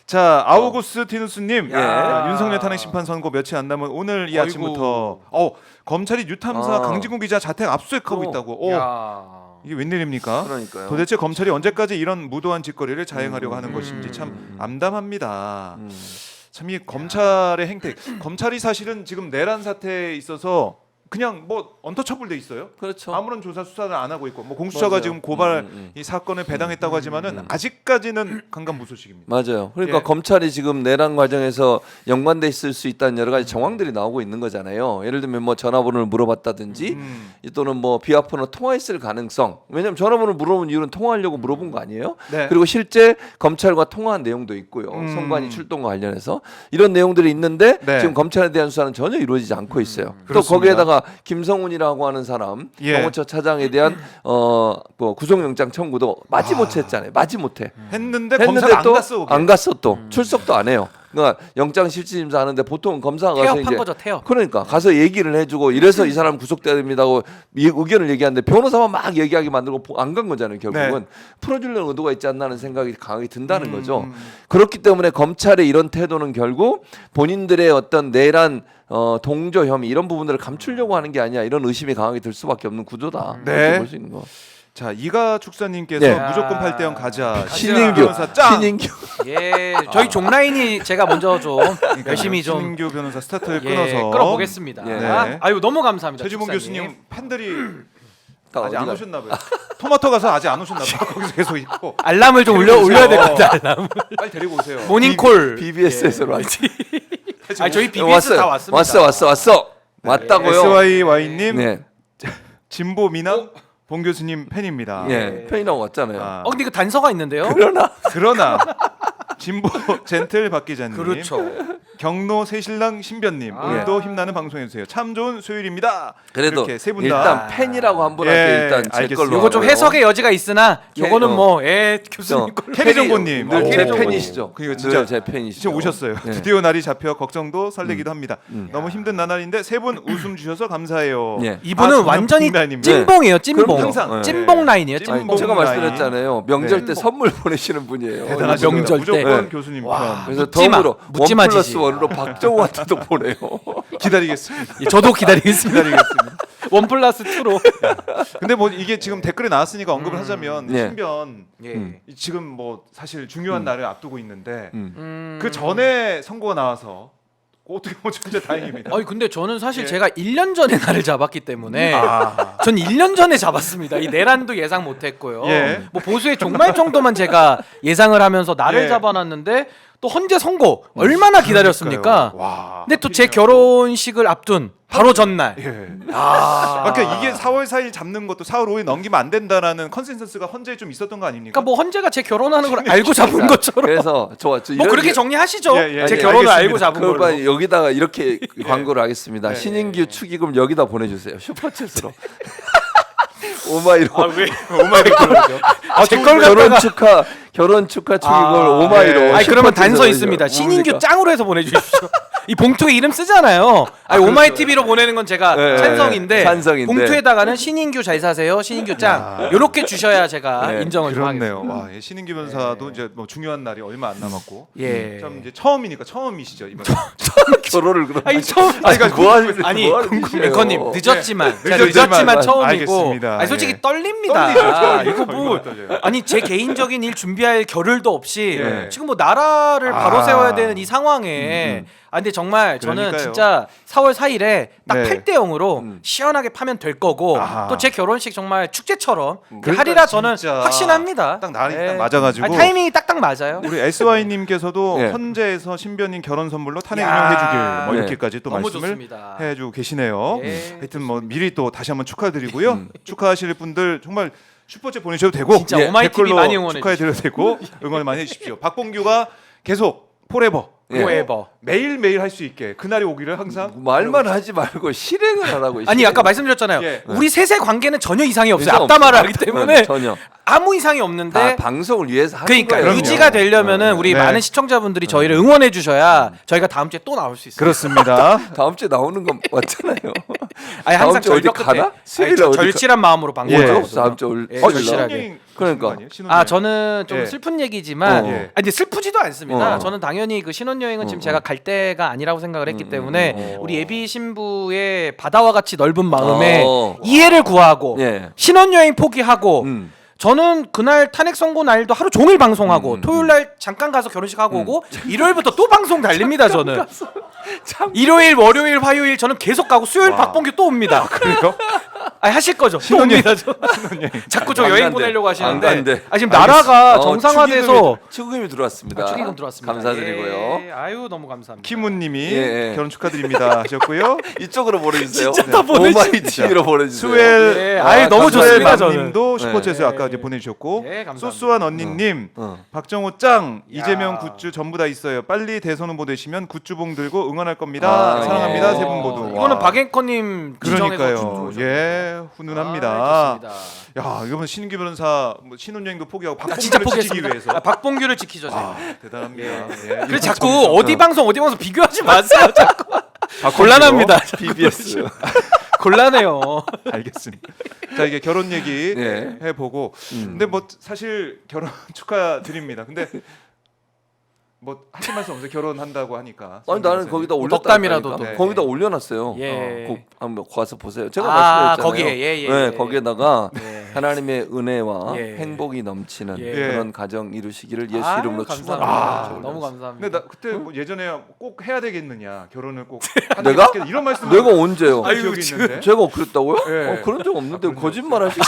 자 아우구스티누스님 윤석열 탄핵 심판 선고 며칠 안 남은 오늘 이 아이고. 아침부터 검찰이 뉴탐사 강진구 기자 자택 압수수색하고 있다고. 야. 이게 웬일입니까? 그러니까요. 도대체 검찰이 언제까지 이런 무도한 짓거리를 자행하려고 하는 것인지 참 암담합니다. 참 이 검찰의 행태, 검찰이 사실은 지금 내란 사태에 있어서 그냥 뭐 언터처블돼 있어요. 그렇죠. 아무런 조사 수사를 안 하고 있고 뭐 공수처가 맞아요. 지금 고발 이 사건을 배당했다고 하지만은 아직까지는 강간무소식입니다. 맞아요. 그러니까 예. 검찰이 지금 내란 과정에서 연관돼 있을 수 있다는 여러 가지 정황들이 나오고 있는 거잖아요. 예를 들면 뭐 전화번호를 물어봤다든지 또는 뭐 비화폰으로 통화했을 가능성. 왜냐하면 전화번호를 물어본 이유는 통화하려고 물어본 거 아니에요? 네. 그리고 실제 검찰과 통화한 내용도 있고요. 선관위 출동과 관련해서 이런 내용들이 있는데 네. 지금 검찰에 대한 수사는 전혀 이루어지지 않고 있어요. 또 그렇습니다. 거기에다가 김성훈이라고 하는 사람 예. 경호처 차장에 대한 뭐 구속영장 청구도 마지못해 했잖아요. 마지못해. 했는데 검사가 안 또 갔어. 거기. 안 갔어 또 출석도 안 해요. 그러니까 영장 실질심사 하는데 보통 검사가 가서 태업한 이제 거죠 태업. 그러니까 가서 얘기를 해주고 이래서 이 사람 구속돼야 됩니다고 의견을 얘기하는데 변호사만 막 얘기하게 만들고 안 간 거잖아요. 결국은 풀어주려는 의도가 있지 않나 하는 생각이 강하게 든다는 거죠. 그렇기 때문에 검찰의 이런 태도는 결국 본인들의 어떤 내란 동조 혐의 이런 부분들을 감추려고 하는 게 아니야 이런 의심이 강하게 들 수밖에 없는 구조다. 네. 이렇게 볼 수 있는 거. 자 이가 축사님께서 네. 무조건 8대 0 가자. 신인규, 변호사 짱. 신인규. 예, 저희 종라인이 제가 먼저 좀 열심히 좀 신인규 변호사 스타트를 예, 끊어서 끌어보겠습니다. 예. 네. 아유 너무 감사합니다. 최지봉 축사님. 교수님 팬들이 다 아직 안 어디가- 오셨나 봐요. 토마토 가서 아직 안 오셨나 봐요. 거기서 계속 있고. 알람을 좀 올려야 될 것 같아요. 알람. 빨리 데리고 오세요. 모닝콜. BBS에서 왔지. 아니 저희 BBS 다 왔습니다. 왔어. 왔다고요. SYY님 네. 진보 미남 봉 교수님 팬입니다. 예. 팬이라고 왔잖아요. 아, 근데 그 단서가 있는데요. 그러나 진보 젠틀 박 기자님, 그렇죠. 경로 새신랑 신변님 오늘도 힘나는 방송해 주세요. 참 좋은 수요일입니다. 그래도 이렇게 세 분 일단 다. 팬이라고 한 분한테 예, 일단 제 알겠습니다. 걸로. 요거 좀 하고요. 해석의 여지가 있으나 요거는 예, 뭐 교수님 걸로. 캐리정보님 늘 제 오. 팬이시죠. 그리고 진짜 늘 제 팬이시죠. 지금 오셨어요. 네. 드디어 날이 잡혀 걱정도 설레기도 합니다. 너무 힘든 나날인데 세 분 웃음 주셔서 감사해요. 예. 이분은 저는 완전히 봄라인입니다. 찐봉이에요. 찐봉. 그럼요. 항상. 찐봉 라인이에요. 찐봉 찐봉. 아니, 제가 라인. 말씀드렸잖아요. 명절 때 네. 선물 보내시는 분이에요. 대단하십니다. 명절 때. 무조건 네. 교수님 와. 편 그래서 묻지 마. 덤으로 묻지 마, 1+1으로 지지. 박정우한테도 보내요. 기다리겠습니다. 예, 저도 기다리겠습니다. 기다리겠습니다. 1+2로. 근데 뭐 이게 지금 댓글에 나왔으니까 언급을 하자면 네. 신변 예. 지금 뭐 사실 중요한 날을 앞두고 있는데 음. 그 전에 선고가 나와서 어떻게 보면 진짜 다행입니다. 아니 근데 저는 사실 예. 제가 1년 전에 날을 잡았기 때문에 아. 전 1년 전에 잡았습니다. 이 내란도 예상 못했고요. 예. 뭐 보수의 종말 정도만 제가 예상을 하면서 날을 예. 잡아놨는데 또 헌재 선고 얼마나 기다렸습니까? 와. 근데 또 제 결혼식을 앞둔 바로 전날. 예. 아. 그러니까 이게 4월 4일 잡는 것도 4월 5일 넘기면 안 된다라는 컨센서스가 헌재에 좀 있었던 거 아닙니까? 그러니까 뭐 헌재가 제 결혼하는 걸 알고 잡은 것처럼. 그래서 좋아. 뭐 그렇게 정리하시죠. 예, 제 예, 결혼을 알겠습니다. 알고 잡은 걸로. 그걸 여기다가 이렇게 광고를 하겠습니다. 네. 신인규 축의금 여기다 보내주세요. 슈퍼챗으로. 오마이로. 왜 오마이로 그러죠? 제걸 결혼 축하 축의금을 오마이로. 아니 그러면 슈퍼챗으로 단서 있습니다. 신인규 짱으로 해서 보내주십시오. 이 봉투에 이름 쓰잖아요. 아니 오마이 TV로 보내는 건 제가 네, 찬성인데, 찬성인데. 봉투에다가는 신인규 잘 사세요, 신인규 짱 이렇게 주셔야 제가 네, 인정을 좀 그렇네요. 하겠습니다. 와, 예, 신인규 변호사도 이제 뭐 중요한 날이 얼마 안 남았고, 예. 참 이제 처음이니까 처음이시죠 이번. 결혼을 그럼. 아니 처음 아니 앵커님 늦었지만 제가 늦었지만 처음이고. 알겠습니다. 아니 솔직히 예. 떨립니다. 떨리죠. 이거 뭐 얼마나 떨려요. 아니 제 개인적인 일 준비할 겨를도 없이 예. 지금 뭐 나라를 바로 아. 세워야 되는 이 상황에 아 근데 정말 저는 그러니까요. 진짜 4월 4일에 딱 네. 8대 0으로 시원하게 파면 될 거고 아하. 또 제 결혼식 정말 축제처럼 그러니까 하리라 저는 진짜 확신합니다. 딱 날이 예. 딱 맞아가지고. 아니, 타이밍이 딱딱 맞아요. 우리 SY님께서도 예. 헌재에서 신변인 결혼 선물로 탄핵 야. 인용해주길 뭐 네. 이렇게까지 또 너무 말씀을 좋습니다. 해주고 계시네요. 예, 하여튼 뭐 미리 또 다시 한번 축하드리고요. 축하하실 분들 정말 슈퍼챗 보내셔도 되고, 진짜 오마이 TV 댓글로 많이 응원해 축하해드려도 되고 응원 많이 해주십시오. 박봉규가 계속 포레버 예. 포에버. 매일 매일 할 수 있게 그날이 오기를 항상 말만 하지 말고 실행을 하라고. 아니 아까 말씀드렸잖아요. 예. 우리 셋의 관계는 전혀 이상이 없어요. 이상 앞담화를 없어요. 하기 때문에 전혀. 아무 이상이 없는데 다 방송을 위해서 하는 그러니까 거예요. 유지가 되려면은 우리 네. 많은 시청자분들이 저희를 응원해 주셔야 저희가 다음 주에 또 나올 수 있어요. 그렇습니다. 다음 주에 나오는 건 맞잖아요. 아니 다음 항상 주에 어디 절벽 끝에 가나? 수요일에 어디 절실한 마음으로 방송을 예. 하고 뭐죠? 다음 주 올. 예, 수요일 날. 절실하게. 그러니까. 아 저는 좀 예. 슬픈 얘기지만 예. 아니 근데 슬프지도 않습니다. 어. 저는 당연히 그 신혼여행은 지금 제가 갈 때가 아니라고 생각을 했기 때문에 우리 예비 신부의 바다와 같이 넓은 마음에 이해를 구하고 예. 신혼여행 포기하고 음. 저는 그날 탄핵 선고 날도 하루 종일 방송하고 토요일 날 잠깐 가서 결혼식 하고 오고 일요일부터 또 방송 달립니다. 저는 일요일, 월요일, 화요일 저는 계속 가고 수요일 박봉규 또 옵니다. 그래요? 아니 하실 거죠? 또 옵니다. 저. 자꾸 저 안 여행 간대. 보내려고 안 하시는데 간대. 아 지금 나라가 정상화돼서 축의금이 들어왔습니다. 축의금 들어왔습니다. 감사드리고요. 예, 아유 너무 감사합니다. 키문님이 예. 결혼 축하드립니다 하셨고요. 이쪽으로 보내주세요. 진짜 다 보내주세요. 오마이 TV로 보내주세요. 스웰 예, 아유, 너무 좋습니다, 저는. 님도 네. 슈퍼챗에 아까 이제 보내주셨고, 예, 감사합니다. 소스한 언니님, 박정호 짱, 이재명 굿즈 전부 다 있어요. 빨리 대선 후보 되시면 굿즈봉 들고 응원할 겁니다. 아, 사랑합니다 예. 세 분 모두. 이거는 와. 박앵커님 지정해서 그러니까요. 준 예, 훈훈합니다. 아, 좋습니다. 야, 이번 신인규 변호사 뭐 신혼여행도 포기하고 아, 진짜 박봉규를 지키기 포기했습니다. 위해서. 아, 박봉규를 지키죠. 제가. 아, 대단합니다. 예. 그래 이번 자꾸 점에서. 어디 방송 비교하지 마세요. 자꾸 곤란합니다. BBS. 곤란해요. 알겠습니다. 자, 이게 결혼 얘기 네. 해보고, 근데 뭐 사실 결혼 축하드립니다. 근데 뭐 하실 말씀 없어요? 결혼한다고 하니까. 아니 나는 거기다 뭐 올렸다니까. 덕담이라도 또. 거기다 올려놨어요. 예. 꼭 한번 가서 보세요. 제가 아, 말씀드렸잖아요. 거기에, 예, 예, 네, 예. 거기에다가 네. 하나님의 은혜와 예. 행복이 넘치는 예. 그런 가정 이루시기를 예수 아유, 이름으로 감사합니다. 축원합니다. 너무 감사합니다. 근데 나 그때 뭐 예전에 꼭 해야 되겠느냐, 결혼을 꼭 내가? 하겠- 이런 말씀 내가 언제요? 기억이 있는데. 제가 그랬다고요? 예. 그런 적 없는데 거짓말 하시죠.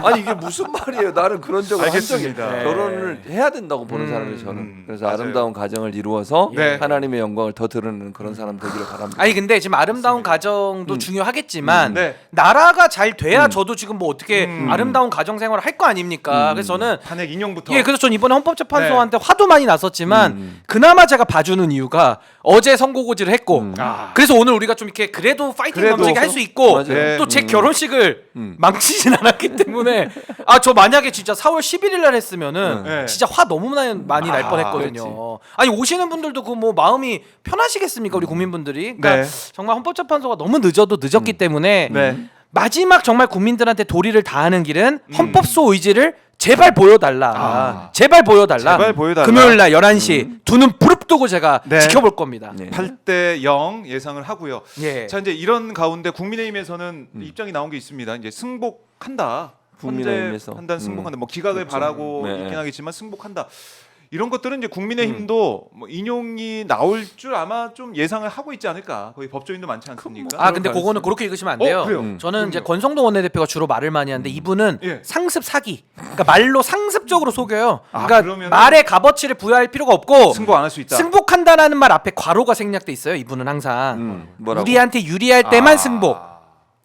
아니 이게 무슨 말이에요? 나는 그런 적을 한 적이 알겠습니다. 네. 결혼을 해야 된다고 보는 사람이 저는. 그래서 맞아요. 아름다운 가정을 이루어서 네. 하나님의 영광을 더 드러내는 그런 사람 되기를 바랍니다. 아니 근데 지금 아름다운 가정도 중요하겠지만 네. 나라가 잘 돼야 저도 지금 뭐 어떻게 아름다운 가정 생활을 할 거 아닙니까? 그래서 저는 탄핵 인용부터. 예, 그래서 전 이번에 헌법재판소한테 화도 많이 났었지만 그나마 제가 봐주는 이유가 어제 선고고지를 했고 아. 그래서 오늘 우리가 좀 이렇게 그래도 파이팅 그래도. 넘치게 할 수 있고 맞아요. 네. 또 제 결혼식을 망치진 않았기 때문에 아 저 만약에 진짜 4월 11일 날 했으면은 네. 진짜 화 너무 많이 날 뻔했거든요. 그렇지. 아니 오시는 분들도 그 뭐 마음이 편하시겠습니까 우리 국민분들이? 그러니까 네. 정말 헌법재판소가 너무 늦어도 늦었기 때문에 네. 마지막 정말 국민들한테 도리를 다하는 길은 헌법소 의지를 제발 보여달라. 제발 보여달라. 제발 보여달라. 금요일 날 11시 두 눈 부릅뜨고 제가 네. 지켜볼 겁니다. 네. 8대 0 예상을 하고요. 예. 자, 이제 이런 가운데 국민의힘에서는 입장이 나온 게 있습니다. 이제 승복한다. 국민의힘에서. 판단 승복한다. 뭐 기각을 바라고 네. 있긴 하겠지만 승복한다. 이런 것들은 이제 국민의힘도 뭐 인용이 나올 줄 아마 좀 예상을 하고 있지 않을까. 거기 법조인도 많지 않습니까? 아 근데 그거는 그렇게 읽으시면 안 돼요. 그래요? 저는 이제 그럼요. 권성동 원내대표가 주로 말을 많이 하는데 이분은 예. 상습 사기. 그러니까 말로 상습적으로 속여요. 아, 그러니까 그러면은- 말의 값어치를 부여할 필요가 없고 승부 안 할 수 있다. 승복한다라는 말 앞에 괄호가 생략돼 있어요. 이분은 항상 뭐라고? 우리한테 유리할 때만 승복.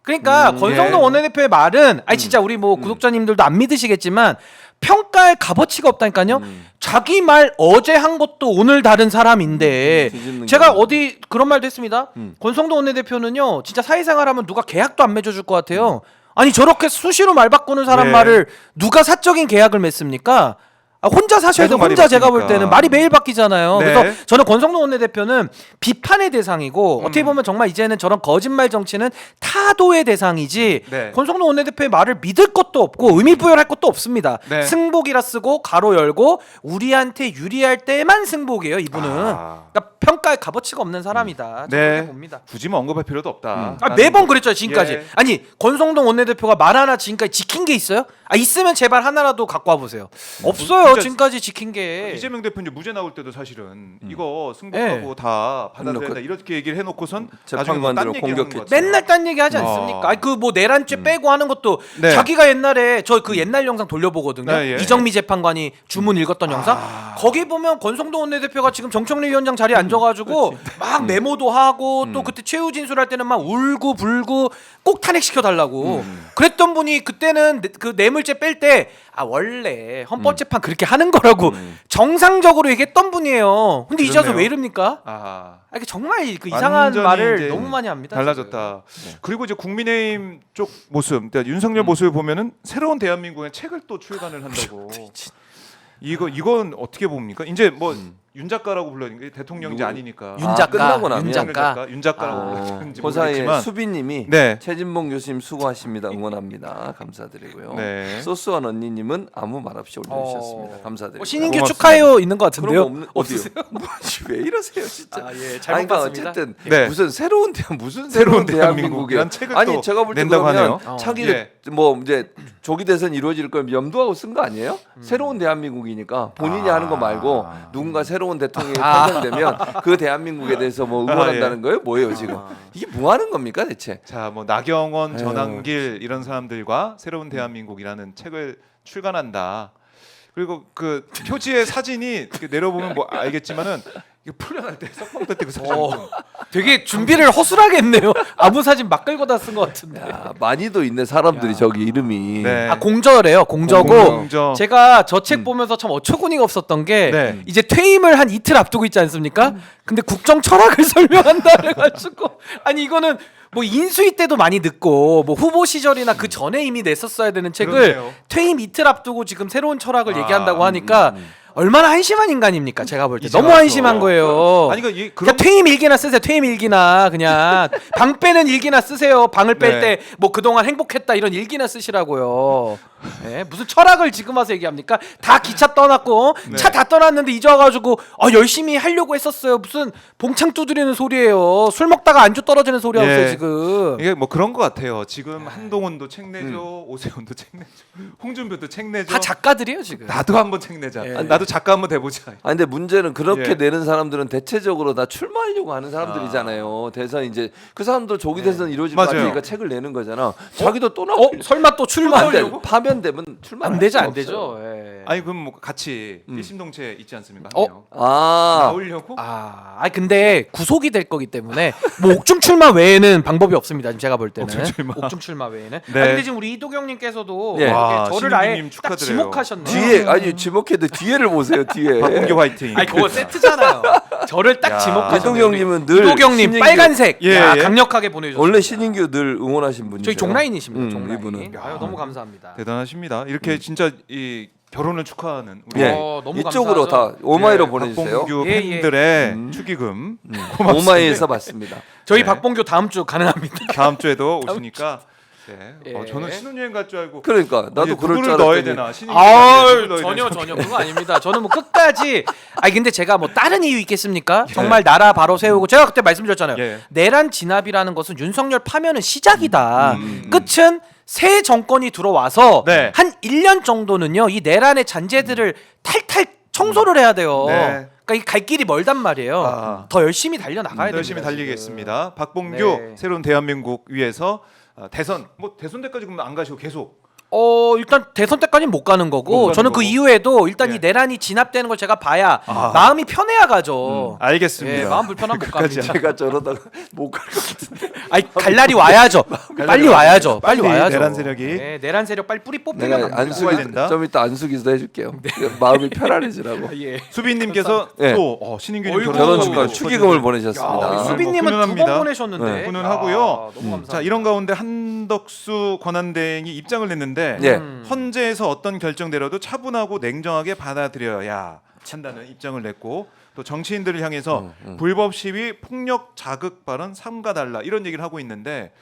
그러니까 권성동 예. 원내대표의 말은 아니 진짜 우리 뭐 구독자님들도 안 믿으시겠지만 평가할 값어치가 없다니까요. 자기 말 어제 한 것도 오늘 다른 사람인데 뒤집는 제가 경우. 어디 그런 말도 했습니다. 권성동 원내대표는요 진짜 사회생활하면 누가 계약도 안 맺어줄 것 같아요. 아니 저렇게 수시로 말 바꾸는 사람 네. 말을 누가 사적인 계약을 맺습니까? 아, 혼자 사셔야 돼. 계속 말이 혼자 제가 볼 바뀌니까. 때는 말이 매일 바뀌잖아요. 네. 그래서 저는 권성동 원내대표는 비판의 대상이고 어떻게 보면 정말 이제는 저런 거짓말 정치는 타도의 대상이지 네. 권성동 원내대표의 말을 믿을 것도 없고 의미 부여할 것도 없습니다. 네. 승복이라 쓰고 가로 열고 우리한테 유리할 때만 승복이에요. 이분은. 아. 그러니까 평가에 값어치가 없는 사람이다. 저는 그렇게 네. 봅니다. 굳이 뭐 언급할 필요도 없다. 아, 매번 그랬죠 지금까지. 예. 아니 권성동 원내대표가 말 하나 지금까지 지킨 게 있어요? 아 있으면 제발 하나라도 갖고 와보세요. 없어요 진짜 지금까지 지킨 게. 이재명 대표 이제 무죄 나올 때도 사실은 이거 승복하고 예. 다 받아들여야 그- 된다 이렇게 얘기를 해놓고선 나중에 재판관들을 뭐딴 얘기하는 공격했죠. 것 같아요. 맨날 딴 얘기 하지 않습니까? 아니 그 뭐 내란죄 빼고 하는 것도 네. 자기가 옛날에 저 그 옛날 영상 돌려보거든요. 네, 예. 이정미 재판관이 주문 읽었던 영상. 거기 보면 권성동 원내대표가 지금 정청래 위원장 자리에 앉아가지고 막 메모도 하고 또 그때 최후 진술할 때는 막 울고 불고 꼭 탄핵시켜 달라고 그랬던 분이 그때는 그 뇌물죄 뺄 때 아 원래 헌법재판 그렇게 하는 거라고 정상적으로 얘기했던 분이에요. 근데 이제 와서 그렇네요. 왜 이럽니까? 아, 아, 이게 정말 그 이상한 완전히 말을 이제 너무 많이 합니다. 달라졌다. 지금. 그리고 이제 국민의힘 쪽 모습, 그러니까 윤석열 모습을 보면은 새로운 대한민국의 책을 또 출간을 한다고. 이건 어떻게 봅니까? 이제 뭐 윤 작가라고 불러는 대통령이 누구? 아니니까. 윤 작가, 끝나고 나면 윤 작가. 윤 작가라고 불렀는지 그 사이에 모르겠지만. 수빈님이 네. 최진봉 교수님 수고하십니다. 응원합니다. 감사드리고요. 네. 소스원 언니님은 아무 말 없이 올려주셨습니다. 감사드리고. 신인규 고맙습니다. 축하해요 있는 것 그런 같은데요. 거 없는 어디요? 왜 이러세요 진짜? 아, 예, 아니, 잘못 그러니까 봤습니다. 어쨌든 네. 무슨 새로운 새로운 새로운 대한민국이란 대한민국이란 책을 아니 또 제가 볼 때 낸다고 그러면 하네요. 자기를 뭐 이제 조기 대선 이루어질 걸 염두하고 쓴 거 아니에요? 새로운 대한민국이니까 본인이 하는 거 말고 누군가 새로운 대통령이 탄생되면 그 대한민국에 대해서 뭐 응원한다는 거예요? 뭐예요 지금? 이게 뭐 하는 겁니까 대체? 자, 뭐 나경원, 아유, 전한길 이런 사람들과 새로운 대한민국이라는 책을 출간한다. 그리고 그 표지의 사진이 이렇게 내려보면 뭐 알겠지만은 이게 풀려날 때 석방 때 그 사진 좀 되게 준비를 허술하게 했네요. 아무 사진 막 긁어다 쓴 것 같은데. 야, 많이도 있네 사람들이 저기 이름이. 네. 아 공저래요. 공저고 공저. 제가 저 책 보면서 참 어처구니가 없었던 게 네. 이제 퇴임을 한 이틀 앞두고 있지 않습니까? 근데 국정 철학을 설명한다 그래가지고 아니 이거는 뭐 인수위 때도 많이 듣고 뭐 후보 시절이나 그 전에 이미 냈었어야 되는 책을 그러네요. 퇴임 이틀 앞두고 지금 새로운 철학을 얘기한다고 하니까 얼마나 한심한 인간입니까? 제가 볼 때 이제 너무 와서. 한심한 거예요. 아니 그러니까 그냥 퇴임 일기나 쓰세요. 퇴임 일기나 그냥 방 빼는 일기나 쓰세요. 방을 뺄 네. 때 뭐 그동안 행복했다 이런 일기나 쓰시라고요. 네, 무슨 철학을 지금 와서 얘기합니까? 다 기차 떠났고 네. 차 다 떠났는데 이제 와가지고 열심히 하려고 했었어요. 무슨 봉창 두드리는 소리예요. 술 먹다가 안주 떨어지는 소리 하고 예. 있어요 지금. 이게 뭐 그런 것 같아요. 지금 한동훈도 책 내죠, 오세훈도 책 내죠, 홍준표도 책 내죠. 다 작가들이에요 지금. 나도 한번 책 내자. 예. 아니, 나도 작가 한번 돼보자. 아 근데 문제는 그렇게 예. 내는 사람들은 대체적으로 다 출마하려고 하는 사람들이잖아요. 대선 이제 그 사람도 조기 대선 이루어질 것 맞아요. 같으니까 책을 내는 거잖아. 자기도 또 나. 설마 또 출마하려고? 파면되면 출마 안 되죠 안 되죠. 예. 아니 그럼 뭐 같이 일심동체 있지 않습니까? 어? 한 명. 아 나오려고? 아니 근데 구속이 될 거기 때문에 뭐 옥중 출마 외에는 방법이 없습니다. 지금 제가 볼 때는 옥중 출마 외에는. 네. 아니, 근데 지금 우리 이도경님께서도 예. 이렇게 와, 저를 아예 신인규님 딱 축하드려요. 지목하셨네요. 뒤에 아니 지목해도 뒤에를 보세요 뒤에. 박봉규 화이팅. 아니 그거 세트잖아요. 저를 딱 야. 지목하셨네요. 이동경님은 늘 이도경님 신인규- 빨간색. 예, 야, 예. 강력하게 보내주셨어요. 원래 신인규 늘 응원하신 분이죠. 저희 종라인이십니다. 종라인. 이분은. 아유 너무 감사합니다. 대단하십니다. 이렇게 진짜 이 결혼을 축하하는 우리 예. 너무 이쪽으로 감사하죠. 다 오마이로 예, 보내주세요. 박봉규 예, 예. 팬들의 축의금 오마이에서 받습니다. 저희 네. 박봉규 다음 주 가능합니다. 다음 주에도 오시니까. 네. 예. 저는 신혼여행 갈 줄 알고. 그러니까 나도 이제 그럴 줄 누구를 넣어야 알았더니 되나? 신인규 전혀 그거 아닙니다. 저는 뭐 끝까지 근데 제가 뭐 다른 이유 있겠습니까? 정말 나라 바로 세우고 제가 그때 말씀드렸잖아요. 예. 내란 진압이라는 것은 윤석열 파면은 시작이다. 끝은 새 정권이 들어와서 네. 한 1년 정도는요. 이 내란의 잔재들을 탈탈 청소를 해야 돼요. 네. 그러니까 이 갈 길이 멀단 말이에요. 아. 더 열심히 달려 나가야 됩니다. 열심히 달리겠습니다. 박봉규 네. 새로운 대한민국 위해서 대선 뭐 대선 때까지 그러면 안 가시고 계속 일단 대선 때까지는 못 가는 거고 못 가는 저는 그 거고. 이후에도 일단 예. 이 내란이 진압되는 걸 제가 봐야 아. 마음이 편해야 가죠. 알겠습니다. 예, 마음 불편하면 못 끝까지 갑니다. 제가 저러다가 못 갈 것 같은데. 아니 갈 날이 와야죠. 빨리 와야죠. 빨리 빨리 와야죠. 내란 세력이. 네, 내란 세력 빨리 뿌리 뽑히면 내가 갑니다. 안수기 뽑아야 된다. 좀 이따 안수기도 해줄게요. 마음이 편안해지라고. 예. 수빈님께서 네. 또 신인규님 어이구. 결혼 축하 축하드려요. 축의금을 야, 보내셨습니다. 수빈- 수빈님은 두 훈훈합니다. 번 보내셨는데 네. 훈훈하고요. 아, 너무 감사합니다. 자 이런 가운데 한덕수 권한대행이 입장을 냈는데 네. 헌재에서 어떤 결정되려도 차분하고 냉정하게 받아들여야 한다는 입장을 냈고 또 정치인들을 향해서 불법 시위, 폭력 자극 발언 삼가달라 이런 얘기를 하고 있는데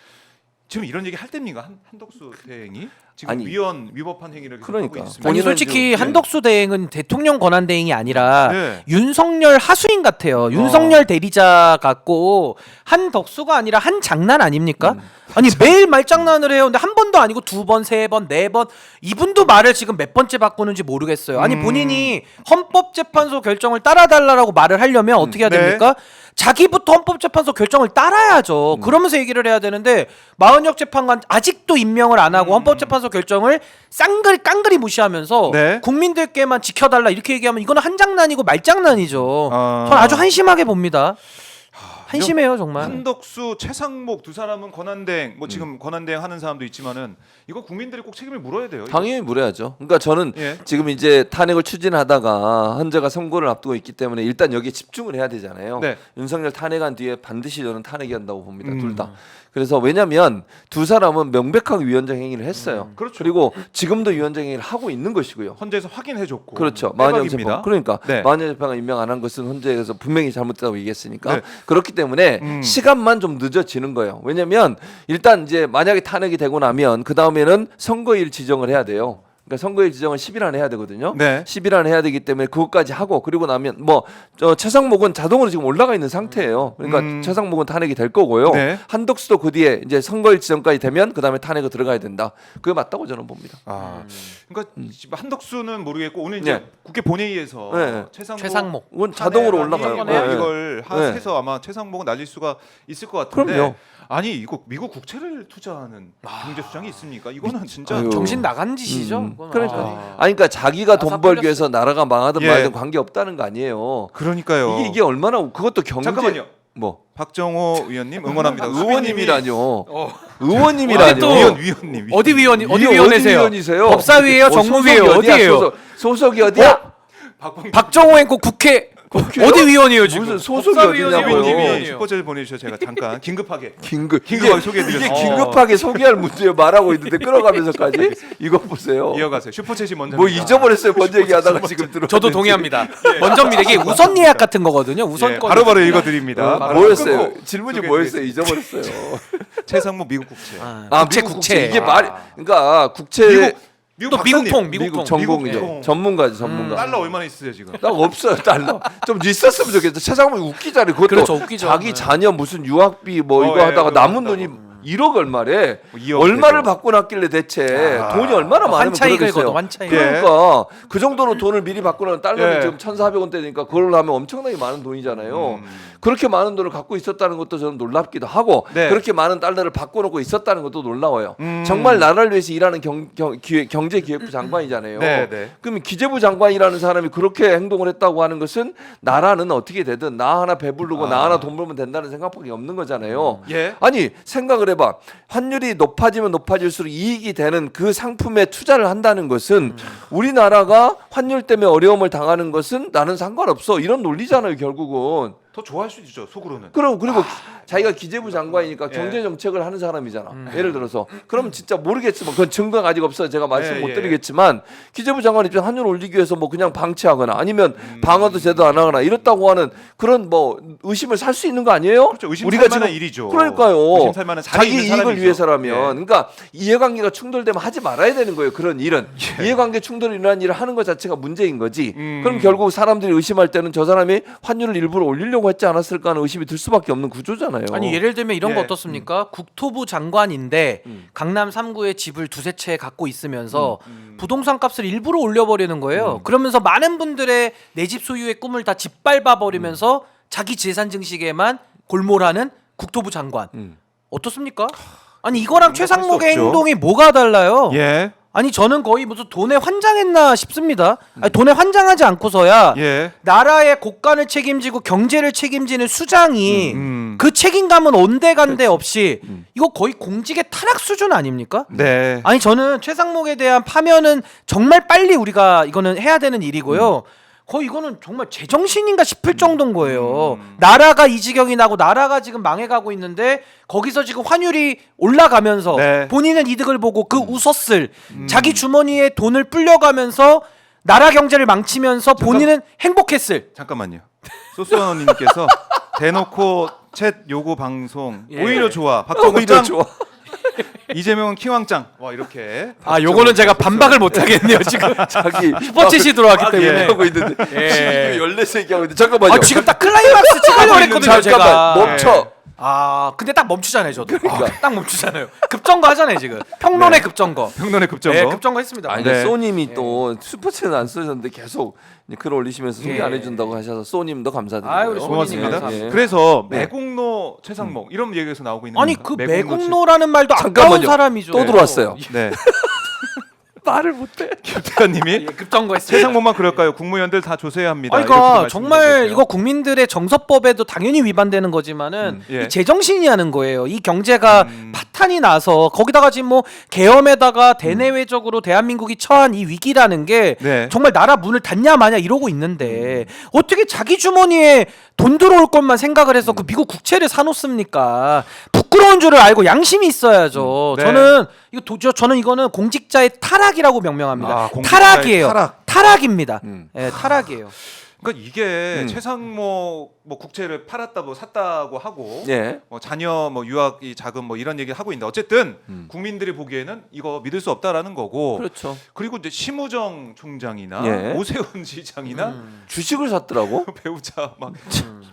지금 이런 얘기 할 때입니까 한덕수 대행이 지금 아니, 위법한 행위를 계속 그러니까. 하고 있습니다. 아니 본인은 솔직히 좀- 한덕수 대행은 대통령 권한 대행이 아니라 네. 윤석열 하수인 같아요. 윤석열 대리자 같고 한덕수가 아니라 한 장난 아닙니까? 아니 매일 말장난을 해요. 근데 한 번도 아니고 두 번, 세 번, 네 번 이분도 말을 지금 몇 번째 바꾸는지 모르겠어요. 아니 본인이 헌법재판소 결정을 따라달라고 말을 하려면 어떻게 해야 네. 됩니까? 자기부터 헌법재판소 결정을 따라야죠. 그러면서 얘기를 해야 되는데 마은혁 재판관 아직도 임명을 안 하고 헌법재판소 결정을 깡그리 무시하면서 네. 국민들께만 지켜달라 이렇게 얘기하면 이거는 한 장난이고 말장난이죠. 아. 전 아주 한심하게 봅니다. 한심해요 정말. 한덕수, 최상목 두 사람은 권한대행 뭐 지금 권한대행 하는 사람도 있지만은 이거 국민들이 꼭 책임을 물어야 돼요. 이거. 당연히 물어야죠. 그러니까 저는 예. 지금 이제 탄핵을 추진하다가 헌재가 선고를 앞두고 있기 때문에 일단 여기에 집중을 해야 되잖아요. 네. 윤석열 탄핵한 뒤에 반드시 저는 탄핵이 한다고 봅니다. 둘 다. 그래서 왜냐하면 두 사람은 명백하게 위헌적 행위를 했어요. 그렇죠. 그리고 지금도 위헌적 행위를 하고 있는 것이고요. 헌재에서 확인해줬고 그렇죠. 마은영 빼박입니다. 재판. 그러니까 네. 마은영 재판관 임명 안 한 것은 헌재에서 분명히 잘못됐다고 얘기했으니까 네. 그렇기 때문에 시간만 좀 늦어지는 거예요. 왜냐하면 일단 이제 만약에 탄핵이 되고 나면 그 다음에는 선거일 지정을 해야 돼요. 그러니까 선거일 지정은 10일 안에 해야 되거든요. 네. 10일 안에 해야 되기 때문에 그것까지 하고 그리고 나면 최상목은 자동으로 지금 올라가 있는 상태예요. 그러니까 최상목은 탄핵이 될 거고요. 네. 한덕수도 그 뒤에 이제 선거일 지정까지 되면 그 다음에 탄핵이 들어가야 된다. 그게 맞다고 저는 봅니다. 그러니까 한덕수는 모르겠고 오늘 이제 네. 국회 본회의에서 네. 최상목. 그건 자동으로 탄핵안이 올라가요. 네. 이걸 네. 해서 아마 최상목은 날릴 수가 있을 것 같은데 그럼요. 아니 이거 미국 국채를 투자하는 경제 수장이 있습니까? 이거는 진짜 아유. 정신 나간 짓이죠. 그건. 그러니까 아. 아니 그러니까 자기가 돈 아사 벌기 풀렸어. 위해서 나라가 망하든 예. 말든 관계 없다는 거 아니에요. 그러니까요. 이게 얼마나 그것도 경제 잠깐만요. 뭐 박정호 의원님 응원합니다. 의원님이라뇨. 어디 의원님이라뇨. 또 위원님. 어디 위원이 어디 이게 위원회세요? 위원이세요? 법사위예요? 정무위예요? 소속이 어디야? 어디예요? 소속이 어디야? 박정호 앵커 국회 어디 위원이에요 지금? 무슨 소속이 법사위원이요? 어디냐고요. 위원님이 위원이요. 슈퍼챗을 보내주셔서 제가 잠깐 긴급하게 긴급하게 소개해드렸습니다. 이게 긴급하게 소개할 문제에 말하고 있는데 끌어가면서까지 이거 보세요. 이어가세요. 슈퍼챗이 먼저. 뭐 잊어버렸어요. 먼저 얘기하다가 지금 들어. 저도 동의합니다. 먼저입니다. 이게 우선 예약 같은 거거든요. 우선 건. 바로바로 읽어드립니다. 뭐였어요? 끊고 질문이 소개해드리겠습니다. 뭐였어요? 잊어버렸어요. 최상목 미국 국채. 국채 미국 국채. 이게 말이 그러니까 국채 미국 또 박사님. 미국통 미국 미국통. 전공이죠. 미국통. 전문가지 전문가. 달러 얼마나 있으세요 지금? 딱 없어요 달러. 좀 있었으면 좋겠어. 최상목 웃기잖아요. 그것도 그렇죠, 웃기죠. 자기 네. 자녀 무슨 유학비 뭐 이거 예, 하다가 그거 남은 한다고. 돈이 1억 얼마래? 뭐 2억 얼마를 되죠. 받고 났길래 대체 돈이 얼마나 많으면 환차익을 그러겠어요. 거둬, 환차익. 그러니까 그 정도로 돈을 미리 받고 나면 달러는 예. 지금 1,400원대니까 그걸 하면 엄청나게 많은 돈이잖아요. 그렇게 많은 돈을 갖고 있었다는 것도 저는 놀랍기도 하고 네. 그렇게 많은 달러를 바꿔놓고 있었다는 것도 놀라워요. 정말 나라를 위해서 일하는 경제기획부 장관이잖아요. 네, 네. 그러면 기재부 장관이라는 사람이 그렇게 행동을 했다고 하는 것은 나라는 어떻게 되든 나 하나 배부르고 나 하나 돈 벌면 된다는 생각밖에 없는 거잖아요. 예. 아니 생각을 해봐. 환율이 높아지면 높아질수록 이익이 되는 그 상품에 투자를 한다는 것은 우리나라가 환율 때문에 어려움을 당하는 것은 나는 상관없어. 이런 논리잖아요 결국은. 더 좋아할 수 있죠 속으로는. 그리고 자기가 기재부 장관이니까 예. 경제 정책을 하는 사람이잖아. 예를 들어서 그러면 진짜 모르겠지만 그건 증거가 아직 없어서 제가 말씀 예, 못 예. 드리겠지만 기재부 장관 입장 환율 올리기 위해서 뭐 그냥 방치하거나 아니면 방어도 제대로 안 하거나 이렇다고 하는 그런 뭐 의심을 살 수 있는 거 아니에요? 그렇죠. 의심살 만한 일이죠. 그러니까요. 의심살 만한 자리에 자기 있는 이익을 사람이죠. 위해서라면 예. 그러니까 이해관계가 충돌되면 하지 말아야 되는 거예요. 그런 일은 예. 이해관계 충돌이 일어난 일을 하는 것 자체가 문제인 거지. 그럼 결국 사람들이 의심할 때는 저 사람이 환율을 일부러 올리려고 했지 않았을까 하는 의심이 들 수밖에 없는 구조잖아요. 거잖아요. 아니 예를 들면 이런 거 예. 어떻습니까? 국토부 장관인데 음. 강남 3구에 집을 두세 채 갖고 있으면서 부동산 값을 일부러 올려버리는 거예요. 그러면서 많은 분들의 내 집 소유의 꿈을 다 짓밟아 버리면서 자기 재산 증식에만 골몰하는 국토부 장관. 어떻습니까? 아니 이거랑 최상목의 없죠. 행동이 뭐가 달라요? 예. 아니 저는 거의 무슨 돈에 환장했나 싶습니다. 아니, 돈에 환장하지 않고서야 예. 나라의 곳간을 책임지고 경제를 책임지는 수장이 음. 그 책임감은 온데간데 없이 이거 거의 공직의 타락 수준 아닙니까? 네. 아니 저는 최상목에 대한 파면은 정말 빨리 우리가 이거는 해야 되는 일이고요. 거의 이거는 정말 제정신인가 싶을 정도인 거예요. 나라가 이 지경이 나고 나라가 지금 망해가고 있는데 거기서 지금 환율이 올라가면서 네. 본인은 이득을 보고 그 웃었을 자기 주머니에 돈을 불려가면서 나라 경제를 망치면서 본인은 행복했을. 잠깐만요. 소스원님께서 대놓고 챗 요구 방송 예. 오히려 좋아. 박정우 오히려 짱. 좋아. 이재명은 킹왕짱. 와 이렇게. 아 요거는 제가 반박을 못 하겠네요 지금. 자기 슈퍼챗이 들어왔기 때문에. 하고 있는데 예. 14세 얘기하고 있는데 잠깐만요. 아 지금 딱 클라이막스 찍으려고 했거든요 제가. 잠깐만 멈춰. 아 근데 딱 멈추잖아요 저도. 그러니까. 딱 멈추잖아요. 급정거 하잖아요 지금. 평론의 네. 급정거. 평론의 급정거. 네, 급정거 했습니다. 아니 네. 소님이 또 슈퍼챗은 안 쓰셨는데 계속 이제 글 올리시면서 소개 예. 안 해준다고 하셔서 소님도 감사드리고요. 아유, 소님 고맙습니다. 감사합니다. 예. 그래서 네. 매국노 최상목 이런 얘기에서 나오고 있는 아니 겁니다. 그 매국노 매국노라는 말도 아까운 잠깐만요. 사람이죠. 또 들어왔어요. 네. 말을 못해. 김태환님이 예, 급정거 했어요. 최상목만 그럴까요? 국무위원들 다 조세해야 합니다. 아니, 이렇게 그러니까 말씀해 정말 주세요. 이거 국민들의 정서법에도 당연히 위반되는 거지만은 예. 이 제정신이 하는 거예요. 이 경제가 파탄이 나서 거기다가 지금 뭐 계엄에다가 대내외적으로 대한민국이 처한 이 위기라는 게 네. 정말 나라 문을 닫냐 마냐 이러고 있는데 어떻게 자기 주머니에 돈 들어올 것만 생각을 해서 그 미국 국채를 사놓습니까? 부끄러운 줄을 알고 양심이 있어야죠. 네. 저는 저는 이거는 공직자의 타락이라고 명명합니다. 아, 공직자의 타락이에요. 타락. 타락입니다. 예, 타락이에요. 그러니까 이게 최상목 뭐 국채를 팔았다 뭐 샀다고 하고 예. 뭐 자녀 뭐 유학이 자금 뭐 이런 얘기 하고 있는데 어쨌든 국민들이 보기에는 이거 믿을 수 없다라는 거고 그렇죠. 그리고 이제 심우정 총장이나 예. 오세훈 시장이나 주식을 샀더라고. 배우자 막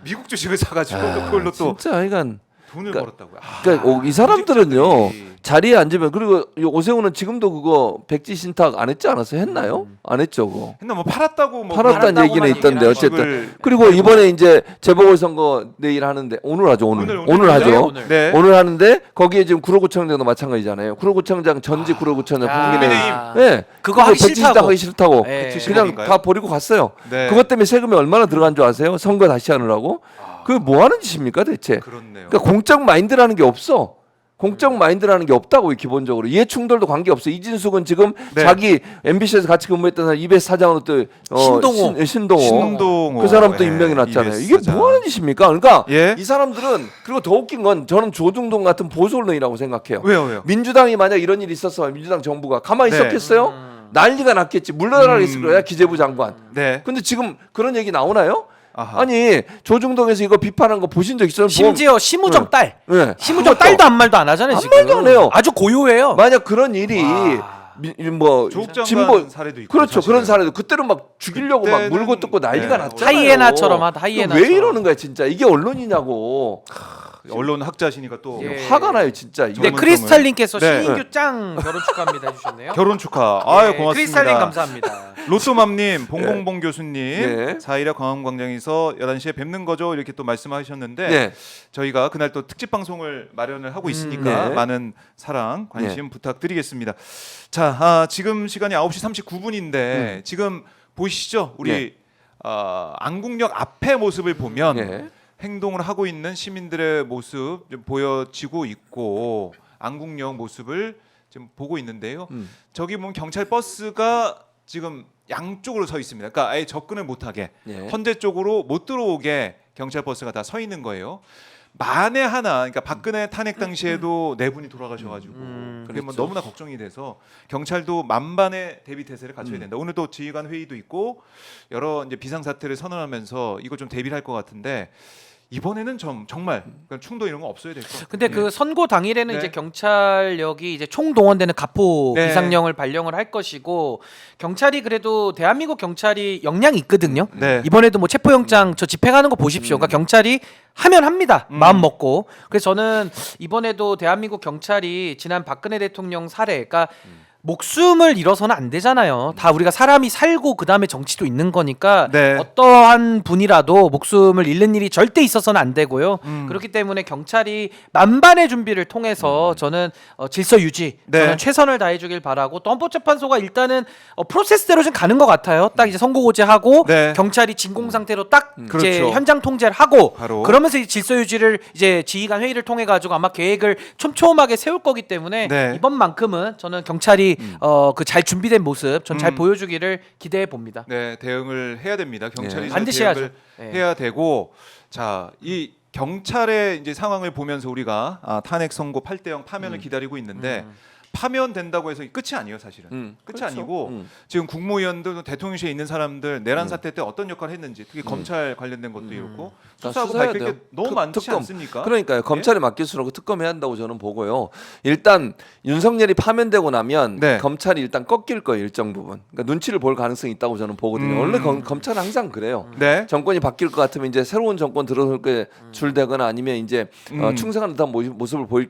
미국 주식을 사가지고 또 그걸로 또 진짜 하여간 돈을 그러니까- 벌었다고요. 아, 그러니까 이 사람들은요 공직자들이. 자리에 앉으면 그리고 이 오세훈은 지금도 그거 백지 신탁 안 했지 않았어요? 했나요? 안 했죠 그거. 했나 뭐 팔았다고 뭐 팔았다는 팔았다고만 얘기는 있던데 얘기를 어쨌든 주식을 그리고 이번에 이제 재보궐선거 내일 하는데 오늘 하죠 오늘 하죠. 오늘. 네. 오늘 하는데 거기에 지금 구로구청장도 마찬가지잖아요. 구로구청장 전직 구로구청장 야. 국민의힘 국민의힘. 네. 그거 하기 백지 신탁 싫다고. 하기 싫다고 예. 그냥 다 버리고 갔어요. 네. 그것 때문에 세금이 얼마나 들어간 줄 아세요? 선거 다시 하느라고. 그게 뭐 하는 짓입니까 대체? 그렇네요. 그러니까 공적 마인드라는 게 없어. 공적 마인드라는 게 없다고 기본적으로 이해 충돌도 관계 없어. 이진숙은 지금 네. 자기 MBC에서 같이 근무했던 사람 이베스 사장으로 또 신동호. 신동호 신동호. 그 사람도 예, 임명이 났잖아요. 이베스 이게 사장. 뭐 하는 짓입니까? 그러니까 예. 이 사람들은 그리고 더 웃긴 건 저는 조중동 같은 보수 언론이라고 생각해요. 왜요? 민주당이 만약 이런 일이 있었어 민주당 정부가 가만히 네. 있었겠어요? 난리가 났겠지. 물러나라 했을 거야 기재부 장관. 네. 근데 지금 그런 얘기 나오나요? 아하. 아니 조중동에서 이거 비판한 거 보신 적 있어요? 심지어 심우정 딸. 네. 심우정 그것도. 딸도 아무 말도 안 하잖아요. 아무 지금. 말도 안 해요. 아주 고요해요. 만약 그런 일이 와. 조국 장관 진보 사례도 있고 그렇죠 사실은. 그런 사례도 그때는 막 죽이려고 막 그때는- 물고 뜯고 난리가 네. 났잖아요. 하이에나처럼 하다, 하이에나처럼. 왜 이러는 거야 진짜 이게 언론이냐고 언론 학자시니까 또 예. 화가 나요 진짜 이게. 네, 전문성을- 크리스탈님께서 네. 신인규 짱 결혼 축하합니다 해주셨네요. 결혼 축하. 아유 네, 고맙습니다. 크리스탈님 감사합니다. 로또맘님, 봉봉봉 교수님, 네. 4일에 광화문광장에서 11시에 뵙는 거죠. 이렇게 또 말씀하셨는데 네. 저희가 그날 또 특집 방송을 마련을 하고 있으니까 네. 많은 사랑, 관심 부탁드리겠습니다. 자, 지금 시간이 9시 39분인데 지금 보이시죠? 우리 네. 안국역 앞의 모습을 보면 네. 행동을 하고 있는 시민들의 모습 좀 보여지고 있고 안국역 모습을 지금 보고 있는데요. 저기 보면 경찰 버스가 지금 양쪽으로 서 있습니다. 그러니까 아예 접근을 못하게 네. 헌재 쪽으로 못 들어오게 경찰 버스가 다 서 있는 거예요. 만에 하나, 그러니까 박근혜 탄핵 당시에도 네 분이 돌아가셔가지고 그게 뭐 그렇죠. 너무나 걱정이 돼서 경찰도 만반의 대비 태세를 갖춰야 된다. 오늘도 지휘관 회의도 있고 여러 이제 비상 사태를 선언하면서 이거 좀 대비를 할 것 같은데 이번에는 정말 충돌 이런 거 없어야 될 것 같아요. 근데 그 선고 당일에는 네. 이제 경찰력이 이제 총동원되는 가포 네. 비상령을 발령을 할 것이고 경찰이 그래도 대한민국 경찰이 역량이 있거든요. 네. 이번에도 뭐 체포영장 저 집행하는 거 보십시오. 그러니까 경찰이 하면 합니다. 마음 먹고. 그래서 저는 이번에도 대한민국 경찰이 지난 박근혜 대통령 사례, 그러니까 목숨을 잃어서는 안 되잖아요. 다 우리가 사람이 살고 그 다음에 정치도 있는 거니까 네. 어떠한 분이라도 목숨을 잃는 일이 절대 있어서는 안 되고요. 그렇기 때문에 경찰이 만반의 준비를 통해서 저는 질서 유지, 네. 저는 최선을 다해주길 바라고 또 헌법재판소가 일단은 프로세스대로 좀 가는 것 같아요. 딱 이제 선고고지하고 네. 경찰이 진공 상태로 딱 이제 그렇죠. 현장 통제를 하고 바로. 그러면서 이 질서 유지를 이제 지휘관 회의를 통해 가지고 아마 계획을 촘촘하게 세울 거기 때문에 네. 이번만큼은 저는 경찰이 그 잘 준비된 모습 전 잘 보여주기를 기대해 봅니다. 네, 대응을 해야 됩니다. 경찰이 네. 잘 반드시 대응을 해야죠. 네. 해야 되고, 자, 이 경찰의 이제 상황을 보면서 우리가 탄핵 선고 8대0 파면을 기다리고 있는데 파면된다고 해서 끝이 아니에요, 사실은. 끝이 그렇죠. 아니고 지금 국무위원들 대통령실에 있는 사람들 내란 사태 때 어떤 역할을 했는지, 특히 검찰 관련된 것도 이렇고 수사하고 수사해야 밝힐 게 돼요. 너무 많지 특검. 않습니까? 그러니까요. 검찰이 맡길수록 특검해야 한다고 저는 보고요. 일단 윤석열이 파면되고 나면 네. 검찰이 일단 꺾일 거예요. 일정 부분. 그러니까 눈치를 볼 가능성이 있다고 저는 보거든요. 원래 검찰은 항상 그래요. 네. 정권이 바뀔 것 같으면 이제 새로운 정권 들어설 게 줄되거나 아니면 이제 충성하는 듯한 모습을 보일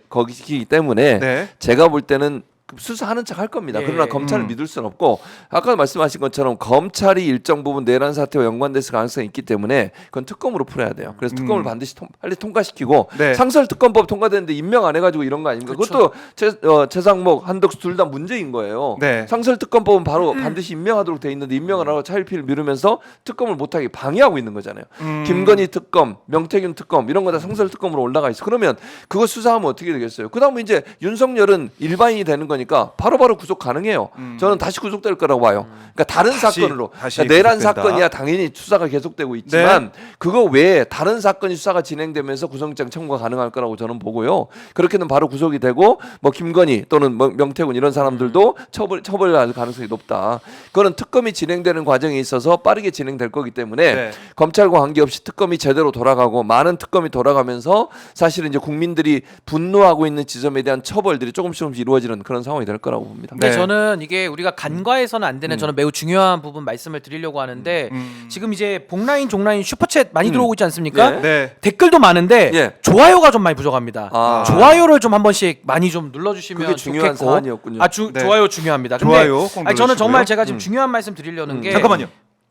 거기 때문에 네. 제가 볼 때는 수사하는 척 할 겁니다. 예. 그러나 검찰을 믿을 수는 없고 아까 말씀하신 것처럼 검찰이 일정 부분 내란 사태와 연관됐을 가능성이 있기 때문에 그건 특검으로 풀어야 돼요. 그래서 특검을 반드시 빨리 통과시키고 네. 상설특검법 통과됐는데 임명 안 해가지고 이런 거 아닙니까? 그렇죠. 그것도 최상목, 한덕수 둘 다 문제인 거예요. 네. 상설특검법은 바로 반드시 임명하도록 돼 있는데 임명을 하고 차일피일 미루면서 특검을 못하게 방해하고 있는 거잖아요. 김건희 특검, 명태균 특검 이런 거 다 상설특검으로 올라가 있어. 그러면 그거 수사하면 어떻게 되겠어요? 그다음에 이제 윤석열은 일반인이 되는 거니까 바로바로 구속 가능해요. 저는 다시 구속될 거라고 봐요. 그러니까 다른 다시 사건으로 구속된다. 내란 사건이야 당연히 수사가 계속되고 있지만 그거 외에 다른 사건이 수사가 진행되면서 구속영장 청구가 가능할 거라고 저는 보고요. 그렇게는 바로 구속이 되고 뭐 김건희 또는 뭐 명태균 이런 사람들도 처벌할 가능성이 높다. 그거는 특검이 진행되는 과정에 있어서 빠르게 진행될 거기 때문에 네. 검찰과 관계없이 특검이 제대로 돌아가고 많은 특검이 돌아가면서 사실은 이제 국민들이 분노하고 있는 지점에 대한 처벌들이 조금씩 이루어지는 그런 상황이 될 거라고 봅니다. 근데 네. 저는 이게 우리가 간과해서는 안 되는 저는 매우 중요한 부분 말씀을 드리려고 하는데 지금 이제 복라인, 종라인, 슈퍼챗 많이 들어오고 있지 않습니까? 네. 네. 댓글도 많은데 예. 좋아요가 좀 많이 부족합니다. 아. 좋아요를 좀 한 번씩 많이 좀 눌러주시면 그게 중요한 좋겠고. 사안이었군요. 네. 네. 좋아요 중요합니다. 근데 좋아요 꼭 아니, 저는 정말 눌러주시고요. 제가 지금 중요한 말씀 드리려는 게 잠깐만요.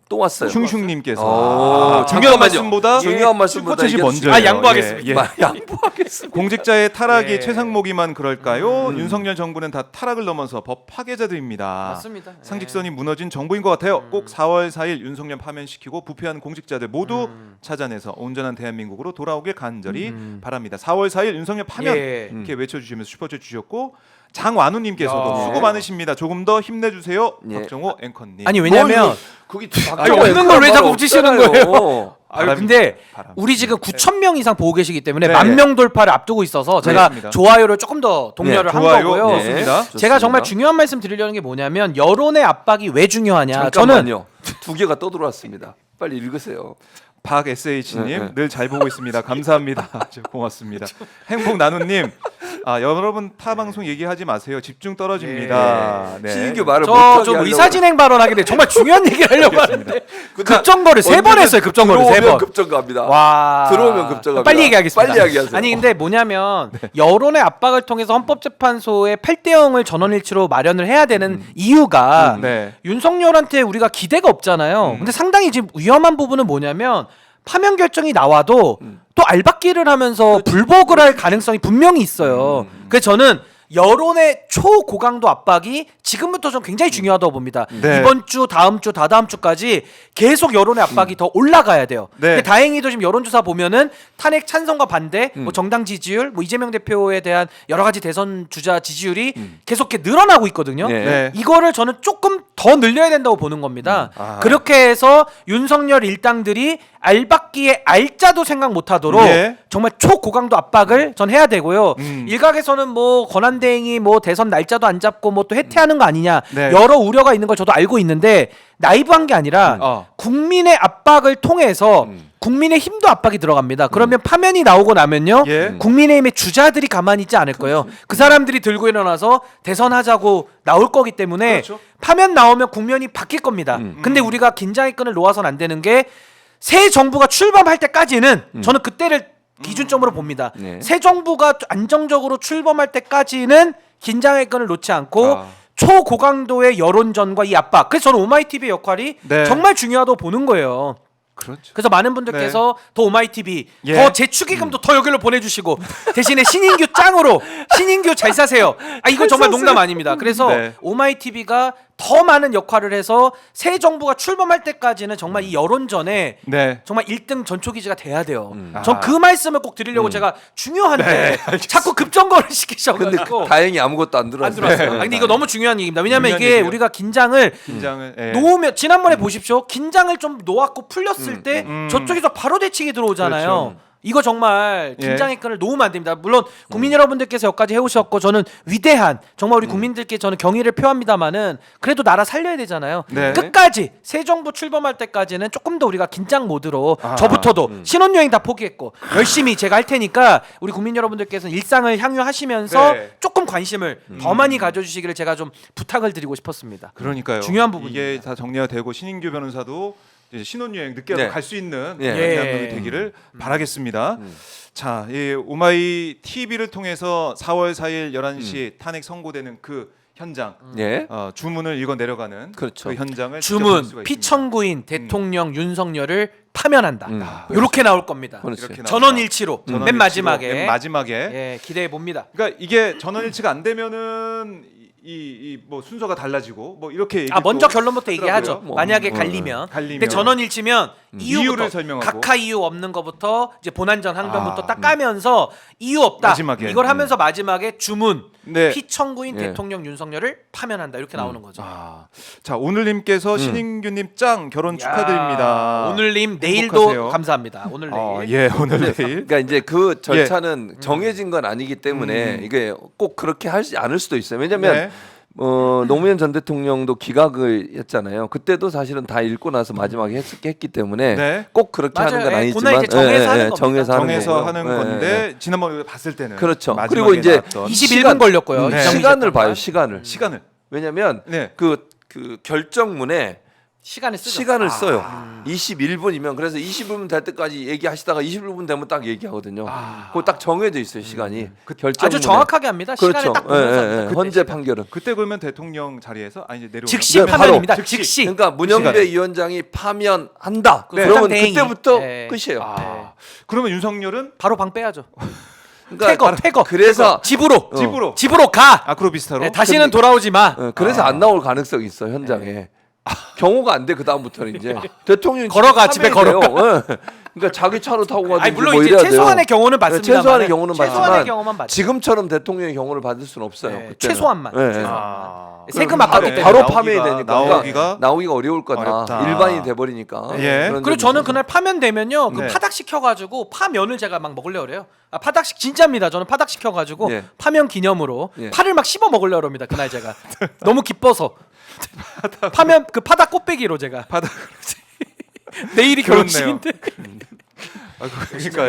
또 왔어요. 슝슝님께서 오, 중요한 잠깐만요. 말씀보다 중요한 말씀보다 슈퍼챗이 이게 먼저예요. 아, 양보하겠습니다. 예, 예. 양보하겠습니다. 공직자의 타락이 예. 최상목이만 그럴까요? 윤석열 정부는 다 타락을 넘어서 법 파괴자들입니다. 맞습니다. 예. 상식선이 무너진 정부인 것 같아요. 꼭 4월 4일 윤석열 파면시키고 부패한 공직자들 모두 찾아내서 온전한 대한민국으로 돌아오길 간절히 바랍니다. 4월 4일 윤석열 파면 예. 이렇게 외쳐주시면서 슈퍼챗 주셨고 장완우님께서도 야. 수고 많으십니다. 조금 더 힘내주세요. 예. 박정호 앵커님. 아니 왜냐면 거기 아니, 없는 걸 왜 자꾸 붙이시는 거예요? 바람- 근데 바람. 우리 지금 9천 명 이상 보고 계시기 때문에 네. 10,000명 돌파를 앞두고 있어서 제가 그렇습니다. 좋아요를 조금 더 독려를 네, 한 좋아요. 거고요. 네. 좋습니다. 제가 정말 중요한 말씀 드리려는 게 뭐냐면 여론의 압박이 왜 중요하냐. 저는 잠깐만요. 두 개가 또 들어왔습니다. 빨리 읽으세요. 박 SH님 네, 네. 늘 잘 보고 있습니다. 감사합니다. 아주 고맙습니다. 행복 나누님 여러분 타 방송 얘기하지 마세요. 집중 떨어집니다. 네. 신인규 말을 좀 의사진행 발언하길래 정말 중요한 얘기를 하려고 하는데 급정거를 3번 했어요. 급정거를 들어오면 3번. 급정거합니다. 와. 들어오면 급정합니다. 빨리 얘기하겠습니다. 빨리 이야기하세요. 아니 근데 뭐냐면 여론의 압박을 통해서 헌법재판소의 8대0을 전원일치로 마련을 해야 되는 이유가 네. 윤석열한테 우리가 기대가 없잖아요. 근데 상당히 지금 위험한 부분은 뭐냐면 파면 결정이 나와도 또 알박기를 하면서 불복을 할 가능성이 분명히 있어요. 그래서 저는 여론의 초고강도 압박이 지금부터 좀 굉장히 중요하다고 봅니다. 네. 이번 주, 다음 주, 다다음 주까지 계속 여론의 압박이 더 올라가야 돼요. 네. 근데 다행히도 지금 여론조사 보면은 탄핵 찬성과 반대, 뭐 정당 지지율, 뭐 이재명 대표에 대한 여러 가지 대선 주자 지지율이 계속 이렇게 늘어나고 있거든요. 네. 네. 이거를 저는 조금 더 늘려야 된다고 보는 겁니다. 아. 그렇게 해서 윤석열 일당들이 알박기의 알짜도 생각 못하도록 예. 정말 초고강도 압박을 전 해야 되고요. 일각에서는 뭐 권한대행이 뭐 대선 날짜도 안 잡고 뭐 또 해태하는 거 아니냐 네. 여러 우려가 있는 걸 저도 알고 있는데 나이브한 게 아니라 국민의 압박을 통해서 국민의힘도 압박이 들어갑니다. 그러면 파면이 나오고 나면요. 예. 국민의힘의 주자들이 가만히 있지 않을 거예요. 그 사람들이 들고 일어나서 대선하자고 나올 거기 때문에 그렇죠. 파면 나오면 국면이 바뀔 겁니다. 근데 우리가 긴장의 끈을 놓아서는 안 되는 게 새 정부가 출범할 때까지는 저는 그때를 기준점으로 봅니다. 네. 새 정부가 안정적으로 출범할 때까지는 긴장의 끈을 놓지 않고 아. 초고강도의 여론전과 이 압박. 그래서 저는 오마이TV의 역할이 네. 정말 중요하다고 보는 거예요. 그렇죠. 그래서 많은 분들께서 더 오마이TV 예. 더 재축의금도 더 여기로 보내주시고 대신에 신인규 짱으로 신인규 잘 사세요. 아 이건 정말 농담 아닙니다. 그래서 네. 오마이TV가 더 많은 역할을 해서 새 정부가 출범할 때까지는 정말 이 여론전에 네. 정말 1등 전초기지가 돼야 돼요. 아. 전 그 말씀을 꼭 드리려고 제가 중요한데 자꾸 급정거를 근데 시키셔가지고 다행히 아무것도 안 들었어요. 안 들어왔어요. 아, 근데 이거 너무 중요한 얘기입니다. 왜냐하면 중요한 이게 얘기예요. 우리가 긴장을 긴장을 예. 놓으면 지난번에 보십시오. 긴장을 좀 놓았고 풀렸을 때 음. 저쪽에서 바로 대칭이 들어오잖아요. 그렇죠. 이거 정말 예. 긴장의 끈을 놓으면 안 됩니다. 물론 국민 여러분들께서 여기까지 해오셨고 저는 위대한 정말 우리 국민들께 저는 경의를 표합니다마는 그래도 나라 살려야 되잖아요. 네. 끝까지 새 정부 출범할 때까지는 조금 더 우리가 긴장 모드로 아. 저부터도 신혼여행 다 포기했고 열심히 제가 할 테니까 우리 국민 여러분들께서는 일상을 향유하시면서 네. 조금 관심을 더 많이 가져주시기를 제가 좀 부탁을 드리고 싶었습니다. 그러니까요. 중요한 부분입니다. 이게 다 정리가 되고 신인규 변호사도 이제 신혼여행 늦게 네. 갈 수 있는 예. 대한민국이 되기를 바라겠습니다. 자, 이 오마이 TV를 통해서 4월 4일 11시 탄핵 선고되는 그 현장 예. 주문을 읽어 내려가는 그렇죠. 그 현장을 직접 볼 주문 수가 있습니다. 피청구인 대통령 윤석열을 파면한다. 아, 이렇게 나올 겁니다. 그렇죠. 이렇게 나옵니다. 전원일치로 전원일치로 맨 마지막에 맨 마지막에 예, 기대해 봅니다. 그러니까 이게 전원일치가 안 되면은 이 뭐 순서가 달라지고 뭐 이렇게 얘기 먼저 결론부터 얘기하죠. 뭐, 만약에 갈리면. 갈리면. 근데 전원일치면 이유를 이유부터 설명하고. 각하 이유 없는 것부터 이제 본안전 항변부터 딱 까면서 이유 없다. 마지막에. 이걸 하면서 마지막에 주문 네. 피청구인 예. 대통령 윤석열을 파면한다. 이렇게 나오는 거죠. 자, 오늘님께서 신인규님 짱 결혼 야, 축하드립니다. 오늘님 내일도 행복하세요. 감사합니다. 오늘 내일. 예, 오늘 내일. 그러니까 이제 그 절차는 정해진 건 아니기 때문에 이게 꼭 그렇게 하지 않을 수도 있어요. 왜냐하면 네. 노무현 전 대통령도 기각을 했잖아요. 그때도 사실은 다 읽고 나서 마지막에 했기 때문에 네. 꼭 그렇게 맞아요. 하는 건 예, 아니지만 그날 이제 정해서 하는 겁니다. 정해서 하는 정해서 거고요. 하는 예, 건데 예. 지난번에 봤을 때는 그렇죠. 마지막에 그리고 이제 나왔던 21분 걸렸고요. 네. 이정미 시간을 재판관. 봐요. 시간을. 시간을 왜냐하면 네. 그 결정문에 시간을 쓰죠. 시간을 써요. 21분이면 그래서 21분 될 때까지 얘기하시다가 21분 되면 딱 얘기하거든요. 그거 딱 정해져 있어요. 시간이. 그 결정문에. 아주 정확하게 합니다. 그렇죠. 시간을 딱 보면서 합니다. 그때 헌재 판결은. 그때 그러면 대통령 자리에서 아니 이제 내려오면 즉시 네, 파면입니다. 바로. 즉시. 그러니까 문영배 시간에. 위원장이 파면한다. 네. 그러면 대행이. 그때부터 네. 끝이에요. 그러면 윤석열은 바로 방 빼야죠. 그러니까 퇴거. 그래서 집으로. 집으로 집으로 가. 아크로비스타로 네, 다시는 돌아오지 마. 그래서 안 나올 가능성이 있어 현장에. 경호가 안 돼. 그 다음부터는 이제 대통령이 걸어가, 집에 그러니까 자기 차로 타고 가든지 아니 물론 뭐 이제 이래야 돼요. 최소한의 경우는 받습니다. 최소한의 경우는 최소한의 받지만 경우만 받죠. 지금처럼 대통령의 경우를 받을 수는 없어요. 네, 그때는. 최소한만. 네, 네. 최소한만. 그 세금 바로, 아깝기 때문에. 바로 나오기가- 파면이 되니까 나오기가 어려울 거다. 어렵다. 일반이 돼버리니까. 예. 그런 그리고 점이 저는 있어서. 그날 파면되면요 그 네. 파닭 시켜가지고 파면을 제가 막 먹으려고 그래요. 파닭식 진짜입니다. 저는 파닭 시켜가지고 예. 파면 기념으로 예. 파를 막 씹어 먹으려고 합니다. 그날 제가 너무 기뻐서 파면 그 파닭 꽃배기로 제가 바닥 내일이 그렇네요. 결혼식인데 그러니까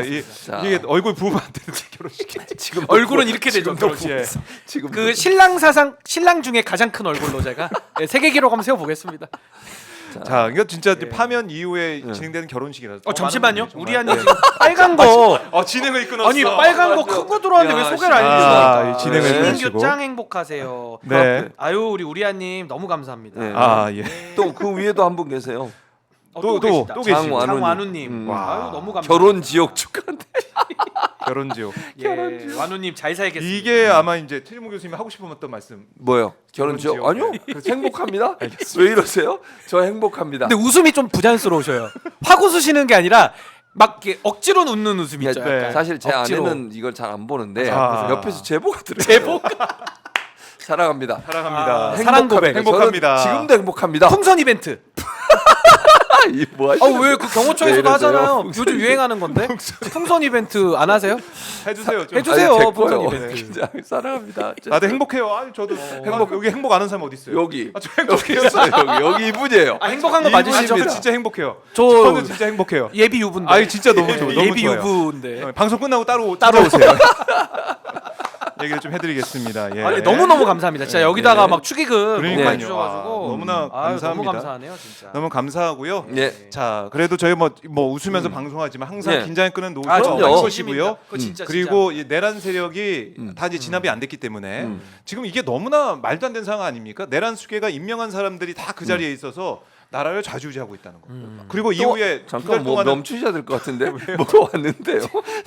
이게 얼굴 부으면 안 되는 결혼식이 지금 얼굴은 이렇게 되죠. 지금도 결혼식. 예. 지금 그 신랑 중에 가장 큰 얼굴로 제가 세계 기록 한번 세워 보겠습니다. 자, 이거 진짜 파면 이후에 진행되는 결혼식이라서. 잠시만요. 정말. 우리 한님 지금 빨간 거 진행을 이끌었어. 아니 빨간 거 큰 거 들어왔는데 왜 소개를 안 해주십니까? 이 진행을 신민규 해주시고. 짱 행복하세요. 네. 아유 우리 우리아님 너무 감사합니다. 네. 예. 또 그 위에도 한 분 계세요. 또 계시다. 계시고. 장완우님. 장완우님. 와. 아유 너무 감사합니다. 결혼 지옥 축하한데. 결혼지요. 예, 완우님 잘 살겠습니다. 이게 아마 이제 최진모 교수님이 하고 싶은 어떤 말씀. 뭐요? 결혼 지옥? 지옥. 아니요. 행복합니다. 왜 이러세요? 저 행복합니다. 근데 웃음이 좀 부자연스러우셔요. 확 웃으시는 게 아니라 막 이렇게 억지로 웃는 웃음 있죠. 네. 약간. 사실 제 억지로. 아내는 이걸 잘 안 보는데 아. 옆에서 제보가 들어요. 제보 사랑합니다. 사랑 고백. 행복합니다. 저는 지금도 행복합니다. 풍선 이벤트. 뭐 왜 그 경호처에서도 왜 이러세요? 하잖아요. 요즘 유행하는 건데. 풍선 이벤트 안 하세요? 해주세요. 좀. 해주세요. 풍선 이벤트. 진짜 사랑합니다. 다들 행복해요. 저도 여기 행복 아는 사람 어디 있어요? 여기 저 행복해요. 여기 이분이에요. 행복한 거 저는 맞으십니다. 진짜 행복해요. 저- 저는 진짜 행복해요. 예비 유부인데. 아니 진짜 너무 좋아요. 너무 예비 좋아요. 유부인데. 방송 끝나고 따로 오세요. 얘기를 좀 해드리겠습니다. 예. 아니 너무 감사합니다. 진짜 여기다가 네. 막 축의금 그러니까요. 해주셔가지고 너무나 아유, 감사합니다. 너무 감사하네요, 진짜. 너무 감사하고요. 예. 자, 그래도 저희 뭐 웃으면서 방송하지만 항상 네. 긴장의 끈은 놓을 아, 수 그럼요. 없는 것이고요. 그거 진짜 그리고 이 내란 세력이 다 이제 진압이 안 됐기 때문에 지금 이게 너무나 말도 안 되는 상황 아닙니까? 내란 수계가 임명한 사람들이 다 그 자리에 있어서 나라를 좌지우지하고 있다는 거. 그리고 이후에 두 잠깐 달 뭐 동안은 멈추셔야 될 것 같은데 뭐 왔는데요.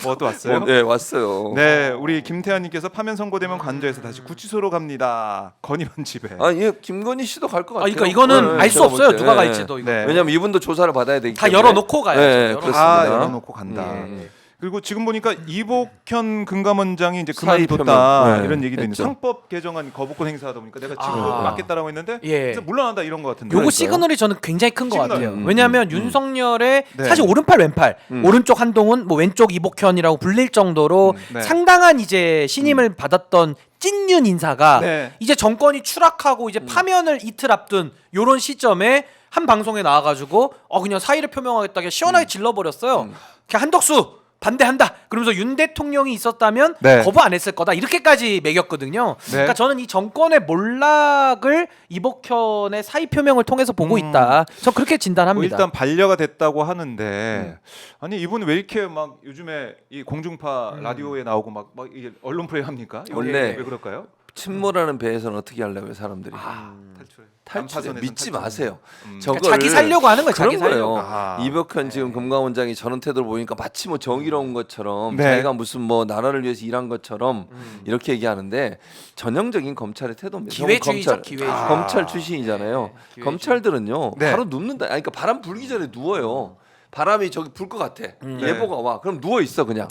뭐또 왔어요? 네 왔어요. 네, 우리 김태환님께서 파면 선고되면 관저에서 다시 구치소로 갑니다. 건의원 집에. 예, 김건희 씨도 갈 것 같아요. 그러니까 이거는 네, 알 수 제가 없어요. 볼 때. 누가 네. 갈지도 이거. 네. 왜냐면 이분도 조사를 받아야 되기 다 때문에. 열어놓고 가야죠. 네, 열어놓고. 다 그렇습니다. 열어놓고 간다. 예. 그리고 지금 보니까 이복현 금감원장이 이제 사의 그만뒀다 표명. 네, 이런 얘기도 있는데 했죠. 상법 개정안 거부권 행사하다 보니까 내가 지금 아. 맡겠다라고 했는데 예. 그래서 물러난다 이런 것 같은데. 요거 그러니까요. 시그널이 저는 굉장히 큰 것 시그널. 같아요. 왜냐하면 윤석열의 네. 사실 오른팔 왼팔 오른쪽 한동훈 뭐 왼쪽 이복현이라고 불릴 정도로 네. 상당한 이제 신임을 받았던 찐윤 인사가 네. 이제 정권이 추락하고 이제 파면을 이틀 앞둔 요런 시점에 한 방송에 나와가지고 그냥 사의를 표명하겠다 그냥 시원하게 질러버렸어요. 그냥 한덕수 반대한다. 그러면서 윤 대통령이 있었다면 네. 거부 안 했을 거다. 이렇게까지 매겼거든요. 네. 그러니까 저는 이 정권의 몰락을 이복현의 사의 표명을 통해서 보고 있다. 전 그렇게 뭐 진단합니다. 일단 반려가 됐다고 하는데 아니 이분 왜 이렇게 막 요즘에 이 공중파 라디오에 나오고 막 이게 언론 프레이 합니까? 이거 원래 왜 그럴까요? 침몰하는 배에서는 어떻게 하려고요, 사람들이? 탈출해. 난파선에선 믿지 탈출. 마세요. 그러니까 자기 살려고 하는 거예요. 자기 그런 살려고. 거예요. 아. 이백현 지금 금감원장이 저런 태도를 보니까 마치 뭐 정의로운 것처럼 네. 자기가 무슨 뭐 나라를 위해서 일한 것처럼 이렇게 얘기하는데 전형적인 검찰의 태도입니다. 기회주의적 검찰, 기회주의. 검찰 출신이잖아요. 기회주의. 검찰들은요 네. 바로 눕는다. 그러니까 바람 불기 전에 누워요. 바람이 저기 불 것 같아. 예보가 와. 그럼 누워 있어 그냥.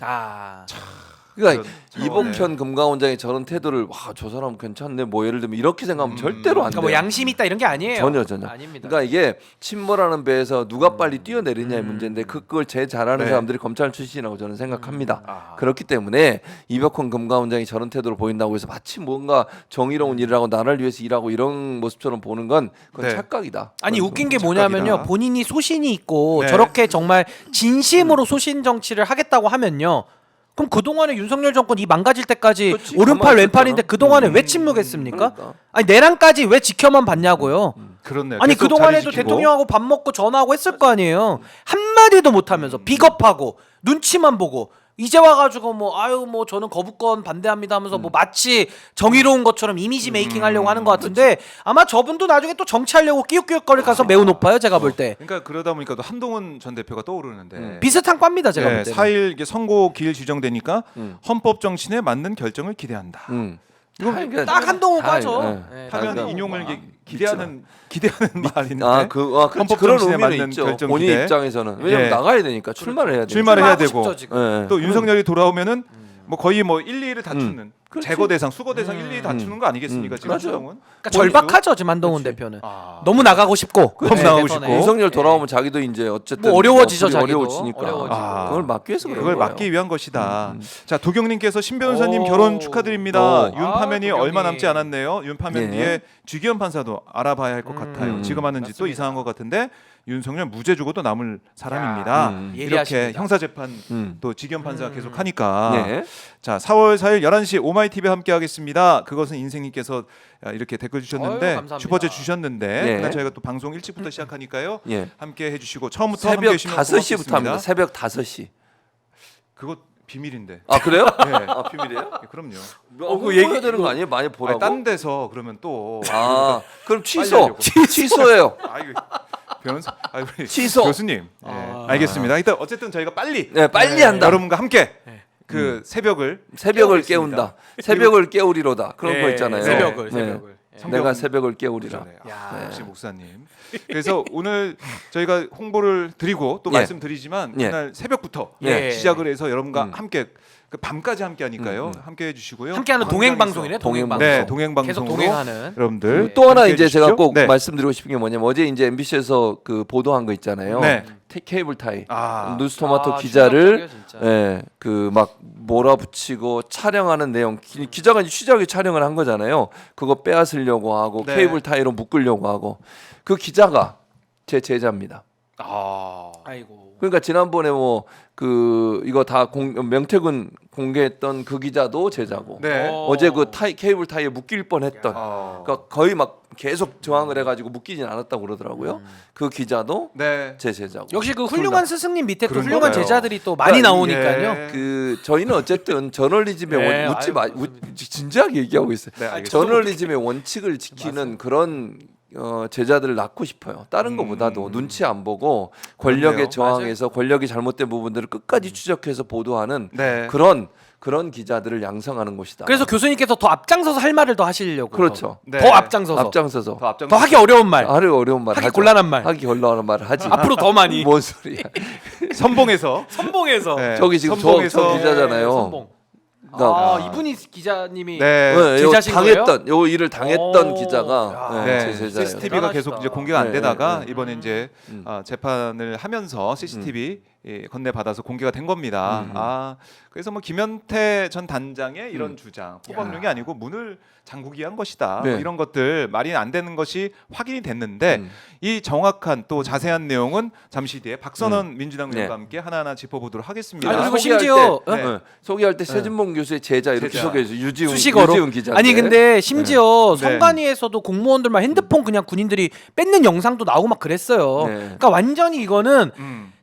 그러니까 이복현 네. 금감원장의 저런 태도를 저 사람 괜찮네 뭐 예를 들면 이렇게 생각하면 절대로 안 그러니까 돼요. 뭐 양심 있다 이런 게 아니에요. 전혀. 아닙니다. 그러니까 이게 침몰하는 배에서 누가 빨리 뛰어내리냐의 문제인데 그걸 제일 잘하는 네. 사람들이 검찰 출신이라고 저는 생각합니다. 그렇기 때문에 이백헌 금감원장이 저런 태도를 보인다고 해서 마치 뭔가 정의로운 일을 하고 나라를 위해서 일하고 이런 모습처럼 보는 건 그건 네. 착각이다. 아니 그건 웃긴 게 착각이다. 뭐냐면요. 본인이 소신이 있고 네. 저렇게 정말 진심으로 소신 정치를 하겠다고 하면요. 그럼 그동안에 윤석열 정권 이 망가질 때까지 그렇지, 오른팔 가만히 왼팔인데 있었잖아. 그동안에 왜 침묵했습니까? 그러니까. 아니 내란까지 왜 지켜만 봤냐고요. 그렇네요. 아니 계속 그동안에도 자리 지키고. 대통령하고 밥 먹고 전화하고 했을 거 아니에요. 한마디도 못하면서 비겁하고 눈치만 보고 이제 와가지고 뭐 저는 거부권 반대합니다 하면서 뭐 마치 정의로운 것처럼 이미지 메이킹 하려고 하는 것 같은데 아마 저분도 나중에 또 정치하려고 끼욱끼욱거릴 가능성 매우 높아요 제가 볼 때. 그러니까 그러다 보니까 또 한동훈 전 대표가 떠오르는데 비슷한 과입니다 제가 볼 때. 4일 이게 선고 기일 지정되니까 헌법 정신에 맞는 결정을 기대한다. 이거 딱 한동훈 과죠. 네, 하면 한동훈 인용을 과. 이게 기대하는 말인데 그렇지. 헌법 그런 정신에 의미는 맞는 있죠. 결정 본인 기대. 입장에서는 왜냐면 예. 나가야 되니까 출마를 해야 되니까. 출마를 해야 출마하고 되고 싶죠, 지금. 예. 또 윤석열이 돌아오면은 뭐 거의 뭐 1, 2를 다투는 그렇지. 재거 대상, 수거 대상 1, 2 다투는 거 아니겠습니까? 지금 맞아요. 한동훈은? 그러니까 절박하죠 지금 한동훈 그렇지. 대표는. 아. 너무 나가고 싶고. 너무 나가고 대선에. 싶고. 윤석열 돌아오면 자기도 이제 어쨌든 뭐 어려워지죠, 어플이 자기도. 어려워지니까 어려워지고. 그걸 막기 위해서 그런 그걸 거예요. 막기 위한 것이다. 자 도경님께서 신 변호사님 오. 결혼 축하드립니다. 오. 윤 파면이 도경님. 얼마 남지 않았네요. 윤 파면 예. 뒤에 쥐기현 판사도 알아봐야 할 것 같아요. 지금 하는 짓도 맞습니다. 이상한 것 같은데 윤석열 무죄 주고도 남을 사람입니다. 이렇게 예리하십니다. 형사 재판 또 쥐기현 판사가 계속 하니까 네. 자 4월 4일 11시 오마이TV 함께 하겠습니다. 그것은 인생님께서 이렇게 댓글 어휴, 주셨는데 감사합니다. 슈퍼챗 주셨는데 네. 그날 저희가 또 방송 일찍부터 시작하니까요. 예. 함께 해주시고 처음부터 함께 새벽 해주시면 5시부터 합니다. 고맙겠습니다. 새벽 5시. 그거 비밀인데. 아 그래요? 네. 아 비밀이에요? 그럼요. 그거 얘기해야 되는 거 아니에요? 많이 보라고? 아니, 딴 데서 그러면 또 그럼 빨리 취소. 하려고. 취소해요. 아이고 변호사 우리 취소. 교수님 알겠습니다. 일단 어쨌든 저희가 빨리 네, 빨리 한다. 여러분과 함께 그 새벽을 새벽을 깨우겠습니다. 깨운다. 새벽을 깨우리로다. 그런 네, 거 있잖아요. 새벽을, 네. 새벽을. 내가 새벽을 깨우리라. 그러네요. 야. 역시 목사님. 그래서 오늘 저희가 홍보를 드리고 또 예. 말씀드리지만 예. 그날 새벽부터 예. 시작을 해서 여러분과 함께 그 밤까지 함께하니까요. 함께해 주시고요. 함께하는 동행 방송이네. 동행 방송. 네, 동행 계속 방송으로 동행하는. 여러분들 또 하나 함께해 이제 주십시오. 제가 꼭 네. 말씀드리고 싶은 게 뭐냐면 어제 이제 MBC에서 그 보도한 거 있잖아요. 네. 케이블 타이 뉴스토마토 기자를 진짜. 예, 그 막 몰아붙이고 촬영하는 내용 기자가 이제 취재하게 촬영을 한 거잖아요. 그거 빼앗으려고 하고 네. 케이블 타이로 묶으려고 하고 그 기자가 제 제자입니다. 아이고. 그러니까 지난번에 뭐 그 이거 다 명태균 공개했던 그 기자도 제자고 네. 어제 그 케이블 타이에 묶일 뻔했던 아. 그러니까 거의 막 계속 저항을 해가지고 묶이진 않았다고 그러더라고요. 그 기자도 네. 제 제자고. 역시 그 훌륭한 스승님 밑에 또 그러니까요. 훌륭한 제자들이 또 많이 그러니까 나오니까요. 예. 그 저희는 어쨌든 저널리즘의 네, 웃지 마 진지하게 얘기하고 있어요. 네, 알겠습니다. 저널리즘의 원칙을 지키는 그런 제자들을 낳고 싶어요. 다른 것보다도 눈치 안 보고 권력에 그렇네요. 저항해서 권력이 잘못된 부분들을 끝까지 추적해서 보도하는 네. 그런 기자들을 양성하는 곳이다. 그래서 교수님께서 더 앞장서서 할 말을 더 하시려고. 그렇죠. 네. 더 앞장서서. 앞장서서 앞장 더 하기 어려운 말. 하루 어려운 말 하기 하죠. 곤란한 말. 하기 곤란한 말을 하지. 앞으로 더 많이. 뭔 소리야? 선봉에서 선봉에서. 네. 저기 지금 선봉에서 저 기자잖아요. 선봉. 그러니까 이분이 기자님이 네. 네, 요 제자신 당했던 요 일을 당했던 오. 기자가 야. 네, 네, 제 제자예요. CCTV가 대단하시다. 계속 이제 공개가 안 네, 되다가 네, 네. 이번에 이제 재판을 하면서 CCTV 건네 받아서 공개가 된 겁니다. 그래서 뭐 김현태 전 단장의 이런 주장 포박용이 아니고 문을 잠그기 위한 것이다. 네. 뭐 이런 것들 말이 안 되는 것이 확인이 됐는데 이 정확한 또 자세한 내용은 잠시 뒤에 박선원 민주당 의원과 네. 함께 하나하나 짚어보도록 하겠습니다. 아니, 그리고 소개할 심지어 때, 네. 소개할 때 세진봉 교수의 제자 이렇게 제자. 소개해서 유지훈 수식어로. 기자. 아니 근데 심지어 네. 선관위에서도 공무원들만 핸드폰 그냥 군인들이 뺏는 영상도 나오고 막 그랬어요. 네. 그러니까 완전히 이거는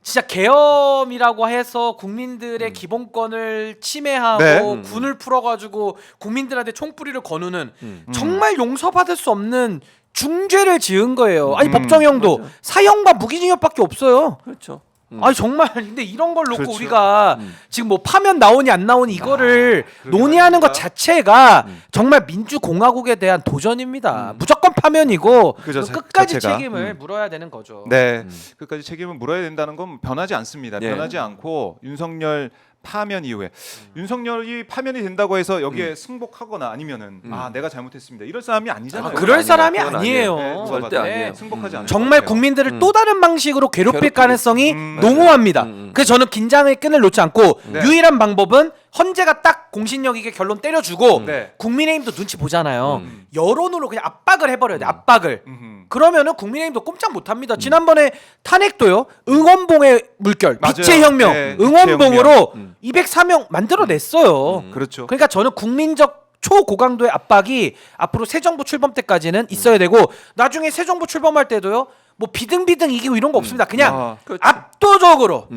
진짜 계엄이라고 해서 국민들의 기본권을 침해하고 네. 군을 풀어가지고 국민들한테 총뿌리를 거누는 정말 용서받을 수 없는 중죄를 지은 거예요. 아니 법정형도 맞아. 사형과 무기징역밖에 없어요. 그렇죠. 아니 정말 근데 이런 걸 놓고 그렇죠. 우리가 지금 뭐 파면 나오니 안 나오니 이거를 그러긴 논의하는 것 합니다. 자체가 정말 민주공화국에 대한 도전입니다. 무조건 파면이고 그죠, 끝까지 자체가. 책임을 물어야 되는 거죠. 네, 끝까지 책임을 물어야 된다는 건 변하지 않습니다. 네. 변하지 않고 윤석열 파면 이후에 윤석열이 파면이 된다고 해서 여기에 승복하거나 아니면은 내가 잘못했습니다. 이럴 사람이 아니잖아요. 그건 그럴 아니에요. 사람이 그건 아니에요. 네, 누가 절대 봐도. 아니에요. 승복하지 않을 정말 것 같아요. 국민들을 또 다른 방식으로 괴롭힐 괴롭히겠지. 가능성이 농후합니다. 그래서 저는 긴장의 끈을 놓지 않고 네. 유일한 방법은 헌재가 딱 공신력 있게 결론 때려주고 네. 국민의힘도 눈치 보잖아요. 여론으로 그냥 압박을 해버려야 돼. 압박을. 음흠. 그러면은 국민의힘도 꼼짝 못합니다. 지난번에 탄핵도요. 응원봉의 물결, 맞아요. 빛의 혁명, 네, 응원봉으로 204명 만들어냈어요. 그렇죠. 그러니까 저는 국민적 초고강도의 압박이 앞으로 새 정부 출범 때까지는 있어야 되고 나중에 새 정부 출범할 때도요. 뭐 비등비등 이기고 이런 거 없습니다. 그냥 그렇죠. 압도적으로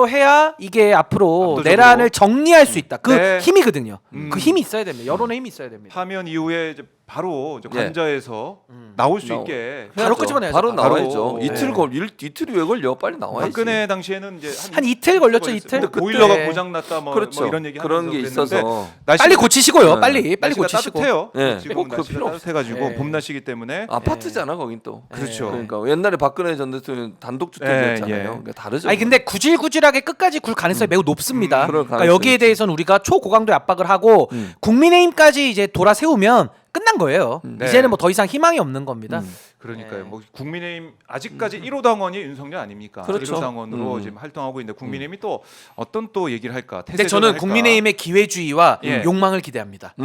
해야 이게 앞으로 압도적으로. 내란을 정리할 수 있다. 그 네. 힘이거든요. 그 힘이 있어야 됩니다. 여론의 힘이 있어야 됩니다. 파면 이후에 이제 바로 이제 예. 관저에서 나올 수 나오- 있게 바로 끄집어내야죠. 바로 바로. 나와야죠. 이틀이 왜 걸려? 빨리 나와야지. 박근혜 당시에는 이제 한 이틀 걸렸죠, 이틀? 근데 그때. 보일러가 고장 났다 뭐, 그렇죠. 뭐 이런 얘기 그런 게 있어서 빨리 고치시고요. 네. 빨리 날씨가 고치시고. 따뜻해요. 네. 지금 꼭 그 날씨가 필요 없어. 따뜻해가지고 네. 봄 날씨기 때문에 아파트잖아 거긴 또. 그렇죠. 그러니까 옛날에 박근혜 전 대통령 단독주택이었잖아요. 예, 예. 그러니까 다르죠. 아니 근데 구질구질하게 끝까지 굴 가능성이 매우 높습니다. 그럴 그러니까 가능성이 여기에 있지. 대해서는 우리가 초고강도의 압박을 하고 국민의힘까지 이제 돌아세우면 끝난 거예요. 네. 이제는 뭐 더 이상 희망이 없는 겁니다. 그러니까요. 네. 뭐 국민의힘 아직까지 1호 당원이 윤석열 아닙니까? 그렇죠. 1호 당원으로 지금 활동하고 있는데 국민의힘이 또 어떤 또 얘기를 할까? 근데 태세전을 저는 할까? 국민의힘의 기회주의와 예. 욕망을 기대합니다.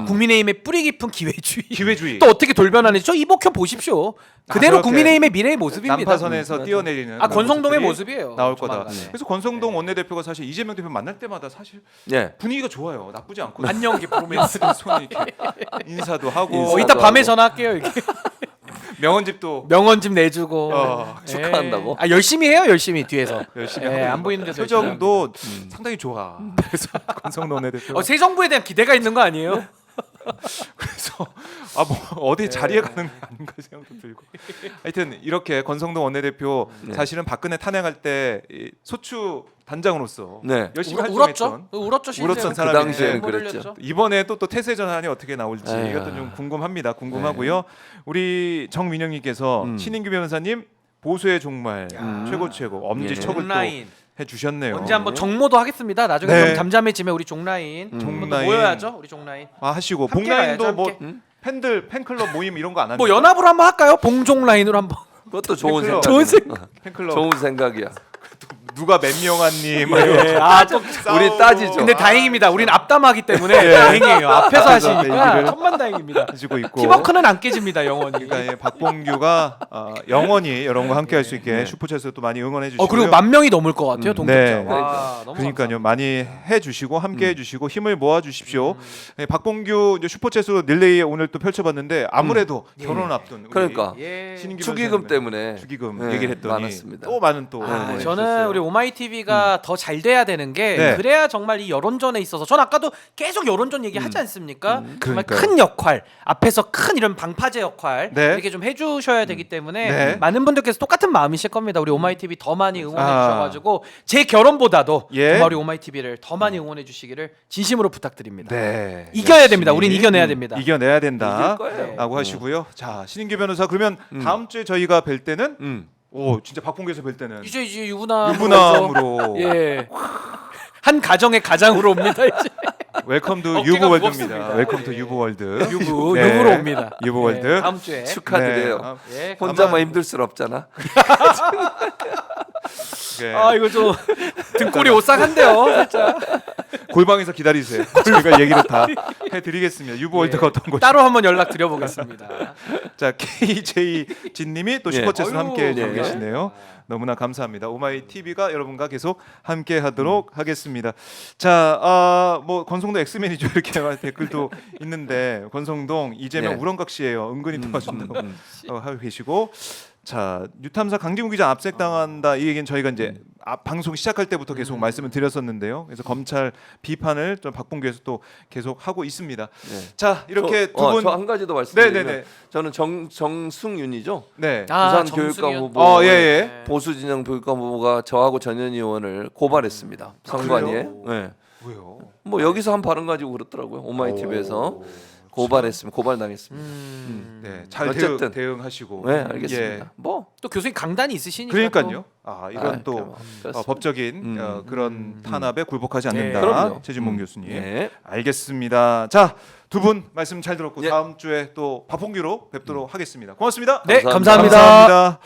국민의힘의 뿌리 깊은 기회주의. 기회주의. 또 어떻게 돌변하는지 저 이복현 보십시오. 그대로 저렇게 국민의힘의 미래의 모습입니다. 난파선에서 뛰어내리는 아 권성동의 모습들이 모습이에요. 나올 거다. 조만간에. 그래서 권성동 원내대표가 사실 이재명 대표 만날 때마다 사실 예. 분위기가 좋아요. 나쁘지 않고 안녕기 프로메스. 손이 이렇게 인사도 하고 인사도 이따 밤에 하고. 전화할게요. 이렇게. 명언집도 명언집 내주고 축하한다고? 아 열심히 해요. 열심히 뒤에서. 열심히 예, 하고 안 보이는 데서 표정도 상당히 좋아. 그래서 권성동 원내대표 새 정부에 대한 기대가 있는 거 아니에요? 그래서 뭐 어디 자리에 가는 게 아닌가 생각도 들고 하여튼 이렇게 권성동 원내대표 사실은 박근혜 탄핵할 때이 소추 단장으로서 네. 열심히 울었죠? 활동했던 울었죠. 실제로. 울었던 그 사람인데 당시에는 눈물 그랬죠. 흘렸죠. 이번에 또 태세 전환이 어떻게 나올지 에휴. 이것도 좀 궁금합니다. 궁금하고요. 우리 정민영님께서 신인규 변호사님 보수의 종말 최고 엄지척을 또 온라인. 주셨네요. 언제 한번 정모도 하겠습니다. 나중에 네. 좀 잠잠해지면 우리 종라인 한번 또 종라인. 모여야죠. 우리 종라인. 하시고 함께 복라인도 가야죠, 뭐 함께. 팬들 팬클럽 모임 이런 거 안 합니까? 뭐 연합으로 한번 할까요? 봉종라인으로 한번. 그것도 좋은 팬클럽. 생각. 좋은 생각. 팬클럽 좋은 생각이야. 누가 몇 명한님 또 우리 따지죠. 근데 다행입니다. 우리는 앞담하기 때문에 다행이에요. 앞에서 하시니까 얘기를 천만다행입니다. 가지고 있고. 팀워크는 안 깨집니다, 영원히. 그러니까 예, 박봉규가 영원히 여러분과 함께 할 수 있게 슈퍼챗에서 또 많이 응원해 주시고요. 그리고 10,000명이 넘을 것 같아요, 동점자. 네. 와, 너무 그러니까요. 많이 해 주시고 함께 해 주시고 힘을 모아 주십시오. 예, 박봉규 이제 슈퍼챗으로 릴레이 오늘 또 펼쳐 봤는데 아무래도 결혼을 앞둔 우리 그러니까 예. 신인규 축의금 변호사님의 때문에 축의금 네, 얘기를 했더니 많았습니다. 또 많은 또 아, 응원해 저는 주셨어요. 우리 오마이TV가 더 잘 돼야 되는 게 네. 그래야 정말 이 여론전에 있어서 전 아까도 계속 여론전 얘기하지 않습니까? 정말 그러니까요. 큰 역할 앞에서 큰 이런 방파제 역할 네. 이렇게 좀 해주셔야 되기 때문에 네. 많은 분들께서 똑같은 마음이실 겁니다. 우리 오마이TV 더 많이 응원해 아. 주셔가지고 제 결혼보다도 예. 정말 우리 오마이TV를 더 많이 응원해 주시기를 진심으로 부탁드립니다. 네. 이겨야 열심히 됩니다. 우린 이겨내야 됩니다. 이겨내야 된다. 이길 거예요. 네. 라고 하시고요. 자, 신인규 변호사 그러면 다음 주에 저희가 뵐 때는 진짜 박봉규에서 뵐 때는 이제 유부남 유부남으로 예. 한 가정의 가장으로 옵니다. 이제 웰컴 투 어깨가 유보월드입니다. 무겁습니다. 웰컴 투 예. 유보월드. 유부로 옵니다. 유보월드. 네, 다음 주에 축하드려요. 네. 예, 혼자만 힘들 순 없잖아. 네. 아 이거 좀 등골이 오싹한데요, 살짝. 골방에서 기다리세요. 저희가 얘기를 다 해드리겠습니다. 유보월드가 어떤 곳이? 따로 한번 연락 드려보겠습니다. 자, KJ 진님이 또 예. 슈퍼챗을 아유, 함께 해주고 네. 계시네요. 너무나 감사합니다. 오마이 TV가 여러분과 계속 함께하도록 하겠습니다. 자, 뭐 권성동 엑스맨이죠 이렇게 댓글도 있는데 권성동 이재명 예. 우렁각시예요. 은근히 도와준다고 하고 계시고. 자, 뉴탐사 강진구 기자 압색당한다 이 얘기는 저희가 이제 방송 시작할 때부터 계속 말씀을 드렸었는데요. 그래서 검찰 비판을 좀 박봉규에서 또 계속 하고 있습니다. 네. 자, 이렇게 두 분 저 한 가지 더 말씀드리면 네네네. 저는 정승윤이죠. 네. 부산 정승윤. 교육감 후보 예, 예. 보수 진영 교육감 후보가 저하고 전현희 의원을 고발했습니다. 선관위에. 네. 왜요? 뭐 여기서 한 발언 가지고 그렇더라고요. 오마이TV에서 고발했습니다. 고발당했습니다. 네, 잘 어쨌든. 대응하시고. 네, 알겠습니다. 예. 뭐 또 교수님 강단이 있으시니까. 그러니까요. 이건 아, 또 그렇습니다. 법적인 그런 탄압에 굴복하지 않는다. 그럼요. 최진봉 교수님. 네. 알겠습니다. 자, 두 분 말씀 잘 들었고 예. 다음 주에 또 박봉규로 뵙도록 하겠습니다. 고맙습니다. 네, 감사합니다. 감사합니다. 감사합니다.